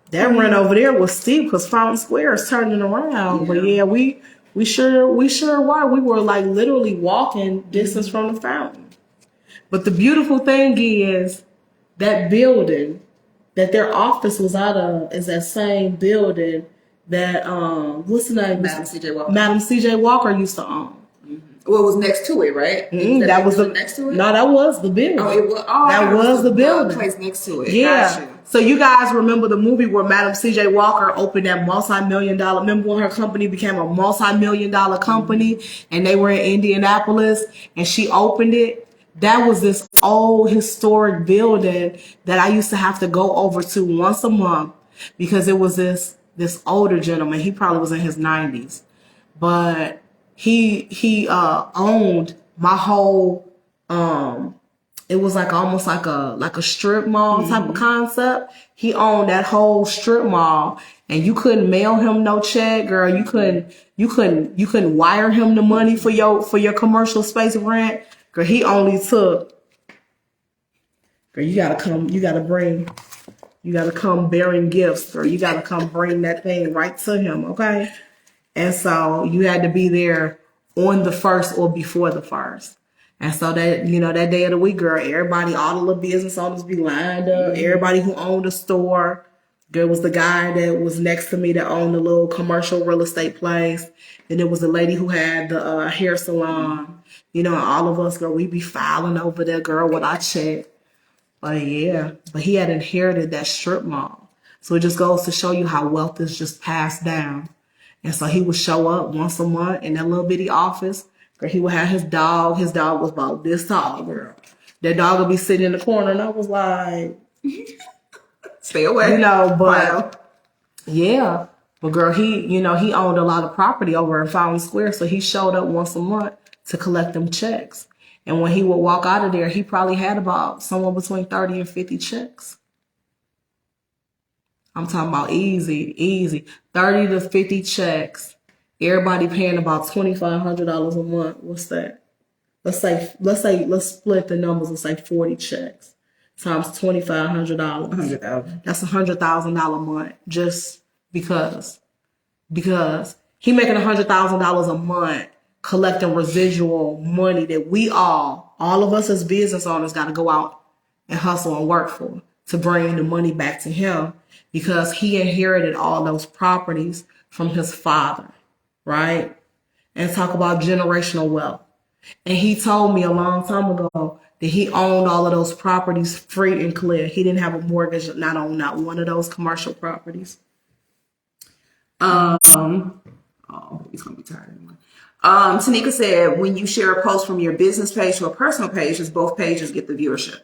That rent over there was steep because Fountain Square is turning around. Yeah. But yeah, we sure were. We were like literally walking distance from the fountain. But the beautiful thing is that building that their office was out of is that same building that what's the name? Madam C.J. Walker. Madam C.J. Walker used to own. Well, it was next to it, right? That was the next to it. No, that was the building. Oh, it was. Oh, that was the building. Place next to it. Yeah. Gotcha. So you guys remember the movie where Madam C.J. Walker opened that multi-million-dollar. Remember when her company became a multi-million-dollar company, and they were in Indianapolis, and she opened it. That was this old historic building that I used to have to go over to once a month because it was this older gentleman. He probably was in his 90s, but he owned my whole it was like almost like a strip mall type of concept. He owned that whole strip mall, and you couldn't mail him no check, girl. You couldn't wire him the money for your commercial space rent. Girl, he only took. Girl, you gotta come bearing gifts, girl. You gotta come bring that thing right to him, okay? And so you had to be there on the 1st or before the 1st. And so that, that day of the week, girl, everybody, all the little business owners be lined up. Mm-hmm. Everybody who owned a store. There was the guy that was next to me that owned a little commercial real estate place. And there was a lady who had the hair salon. And all of us, girl, we be filing over there, girl, with our check. But yeah, but he had inherited that strip mall. So it just goes to show you how wealth is just passed down. And so he would show up once a month in that little bitty office, Girl, he would have his dog. His dog was about this tall, girl. That dog would be sitting in the corner, and I was like, stay away. but Wow. yeah. But girl, he owned a lot of property over in Fountain Square, so he showed up once a month to collect them checks. And when he would walk out of there, he probably had about somewhere between 30 and 50 checks. I'm talking about easy. 30 to 50 checks. Everybody paying about $2,500 a month. What's that? Let's split the numbers and say 40 checks times $2,500. $100,000. That's $100,000 a month just because he making $100,000 a month collecting residual money that we all of us as business owners got to go out and hustle and work for to bring the money back to him because he inherited all those properties from his father, right? And talk about generational wealth. And he told me a long time ago that he owned all of those properties free and clear. He didn't have a mortgage, not on not one of those commercial properties. Oh, he's gonna be tired anyway. Tanika said, when you share a post from your business page to a personal page, does both pages get the viewership?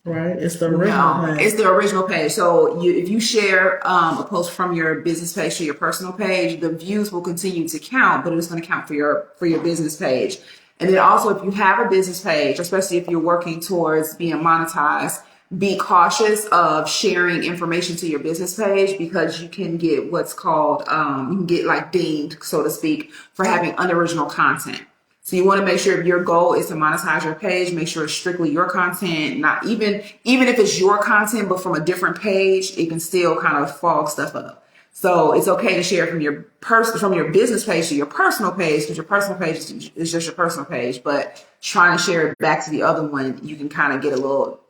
Right? It's the original page. It's the original page. So if you share a post from your business page to your personal page, the views will continue to count, but it's going to count for your business page. And then also, if you have a business page, especially if you're working towards being monetized, be cautious of sharing information to your business page because you can get what's called, you can get like dinged, so to speak, for having unoriginal content. So you want to make sure if your goal is to monetize your page, make sure it's strictly your content, not even if it's your content, but from a different page, it can still kind of fog stuff up. So it's okay to share from your business page to your personal page because your personal page is just your personal page. But trying to share it back to the other one, you can kind of get a little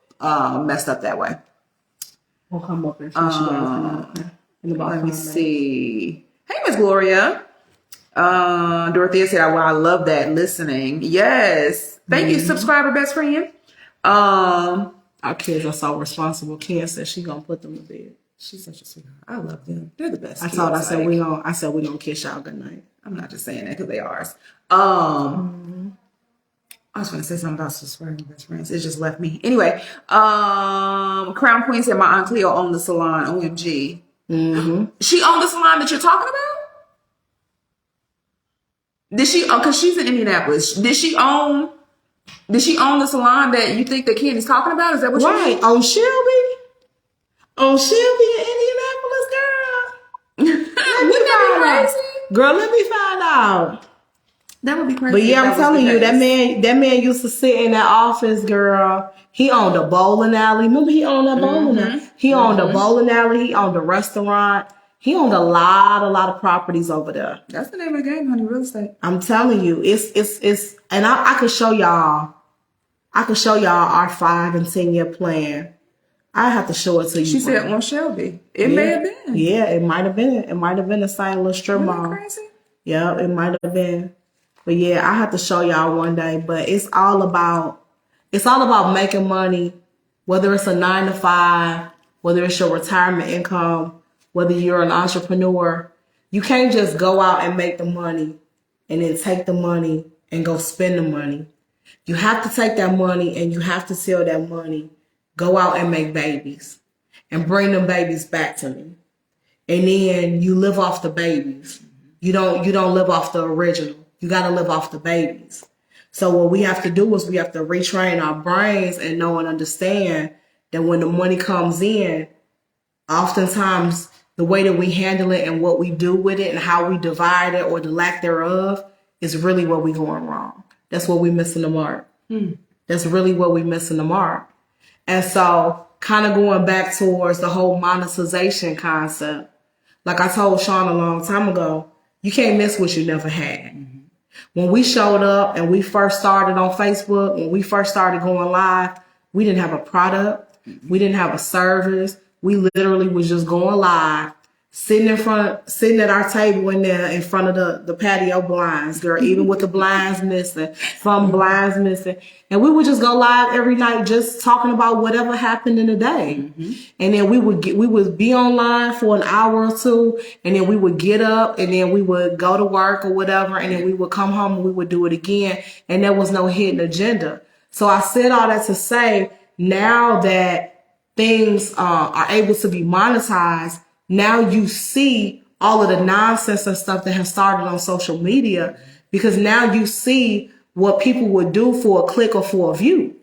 messed up that way. We'll come up and let me see. Hey, Miss Gloria. Dorothea said, "Well, I love that listening." Yes, thank you, subscriber best friend. Our kids are so responsible. Ken said she gonna put them to bed. She's such a sweetheart. I love them. They're the best. I said we gonna kiss y'all good night. I'm not just saying that because they are ours. I was going to say something about subscribing best friends. It just left me. Anyway, Crown Queen said my Aunt Cleo owned the salon. OMG. Mm-hmm. She owned the salon that you're talking about? Did she? Oh, because she's in Indianapolis. Did she own the salon that you think that Kenny's talking about? Is that what you mean? On Shelby? On Shelby in Indianapolis, girl? Wouldn't that be crazy? Girl, let me find out. That would be crazy. But yeah, I'm telling you, that man used to sit in that office, girl. He owned a bowling alley. Remember he owned that bowling alley? He owned a bowling alley. He owned a restaurant. He owned a lot of properties over there. That's the name of the game, honey, real estate. I'm telling you, it's and I could show y'all our 5 and 10 year plan. I have to show it to you. She said on Shelby. It may have been. Yeah, it might have been. It might have been the same little strip mall. Crazy? Yeah, it might have been. But yeah, I have to show y'all one day. But it's all about making money, whether it's a 9 to 5, whether it's your retirement income, whether you're an entrepreneur. You can't just go out and make the money and then take the money and go spend the money. You have to take that money and you have to sell that money, go out and make babies and bring them babies back to me. And then you live off the babies. You don't live off the original. You got to live off the babies. So what we have to do is we have to retrain our brains and know and understand that when the money comes in, oftentimes the way that we handle it and what we do with it and how we divide it or the lack thereof is really where we're going wrong. That's what we're missing the mark. That's really what we're missing the mark. And so kind of going back towards the whole monetization concept, like I told Sean a long time ago, you can't miss what you never had. When we showed up and we first started on Facebook, when we first started going live, we didn't have a product. We didn't have a service. We literally was just going live, sitting at our table in there in front of the patio blinds, girl, even with the blinds missing, some blinds missing. And we would just go live every night just talking about whatever happened in the day. Mm-hmm. And then we would be online for an hour or two, and then we would get up and then we would go to work or whatever, and then we would come home and we would do it again. And there was no hidden agenda. So I said all that to say, now that things are able to be monetized, now you see all of the nonsense and stuff that has started on social media, because now you see what people would do for a click or for a view.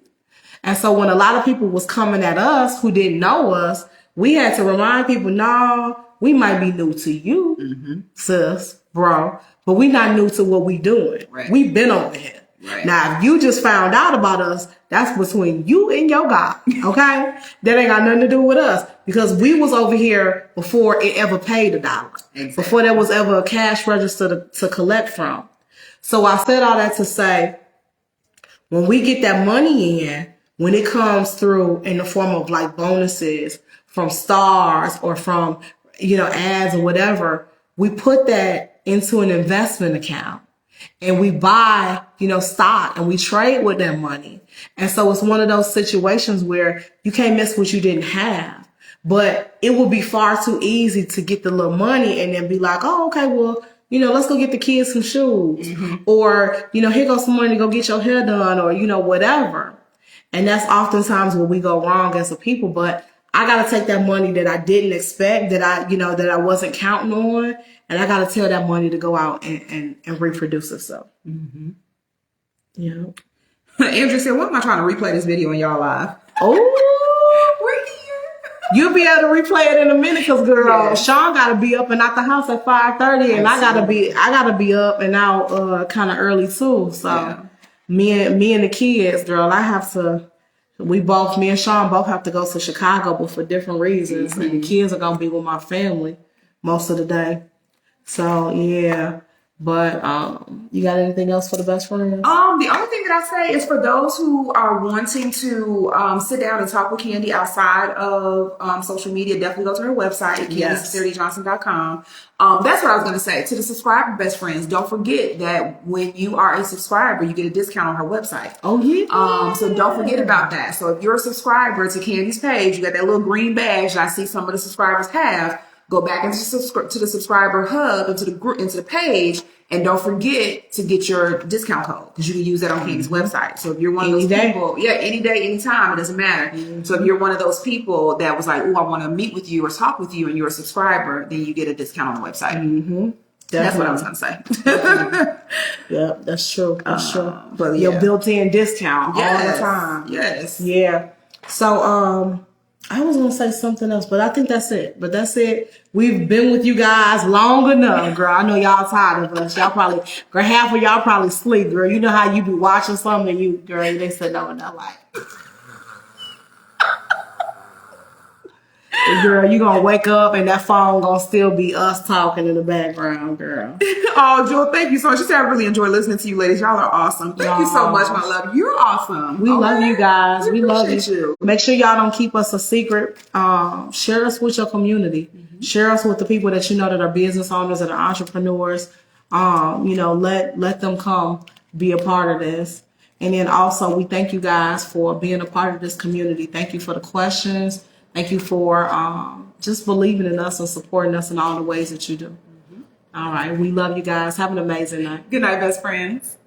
And so when a lot of people was coming at us who didn't know us, we had to remind people, no, we might be new to you, sis, bro, but we not new to what we doing. Right. We've been over here. Right. Now, if you just found out about us, that's between you and your God, okay? That ain't got nothing to do with us, because we was over here before it ever paid $1, before there was ever a cash register to collect from. So I said all that to say, when we get that money in, when it comes through in the form of like bonuses from stars or from, ads or whatever, we put that into an investment account. And we buy, stock, and we trade with that money. And so it's one of those situations where you can't miss what you didn't have. But it would be far too easy to get the little money and then be like, oh, okay, well, let's go get the kids some shoes. Mm-hmm. Or, here goes some money to go get your hair done, or, whatever. And that's oftentimes where we go wrong as a people. But I got to take that money that I didn't expect, that I wasn't counting on, and I got to tell that money to go out and reproduce itself. Mm-hmm. Yeah. Andrew said, what am I trying to replay this video on y'all live? Oh, we're here. You'll be able to replay it in a minute, because girl, Sean got to be up and out the house at 5:30, and I gotta be up and out kind of early too. So me and the kids, girl, me and Sean both have to go to Chicago, but for different reasons. Mm-hmm. And the kids are gonna be with my family most of the day. So yeah. But you got anything else for the best friends? The only thing that I say is for those who are wanting to sit down and talk with Candy outside of social media, definitely go to her website, CandySincerityJohnson.com. That's what I was going to say. To the subscriber best friends, don't forget that when you are a subscriber, you get a discount on her website. Oh, yeah. So don't forget about that. So if you're a subscriber to Candy's page, you got that little green badge that I see some of the subscribers have. Go back into the subscriber hub, into the group, into the page, and don't forget to get your discount code, because you can use that on Candy's website. So if you're one of those people, any day, anytime, it doesn't matter. Mm-hmm. So if you're one of those people that was like, oh, I want to meet with you or talk with you, and you're a subscriber, then you get a discount on the website. Mm-hmm. That's what I was going to say. Yeah, that's true. That's true. But your built-in discount all the time. Yes. Yeah. So, I was going to say something else, but I think that's it. But that's it. We've been with you guys long enough, girl. I know y'all tired of us. Y'all probably, girl, half of y'all probably sleep, girl. You know how you be watching something and you, girl, they said no, and they're like, girl, you gonna wake up and that phone gonna still be us talking in the background, girl. Oh, Jewel, thank you so much. She said I really enjoy listening to you ladies. Y'all are awesome. Thank you so much, my love. You're awesome. We love you guys. We love you. Make sure y'all don't keep us a secret. Share us with your community. Mm-hmm. Share us with the people that you know that are business owners, that are entrepreneurs. Let them come be a part of this. And then also, we thank you guys for being a part of this community. Thank you for the questions. Thank you for just believing in us and supporting us in all the ways that you do. Mm-hmm. All right. We love you guys. Have an amazing night. Good night, best friends.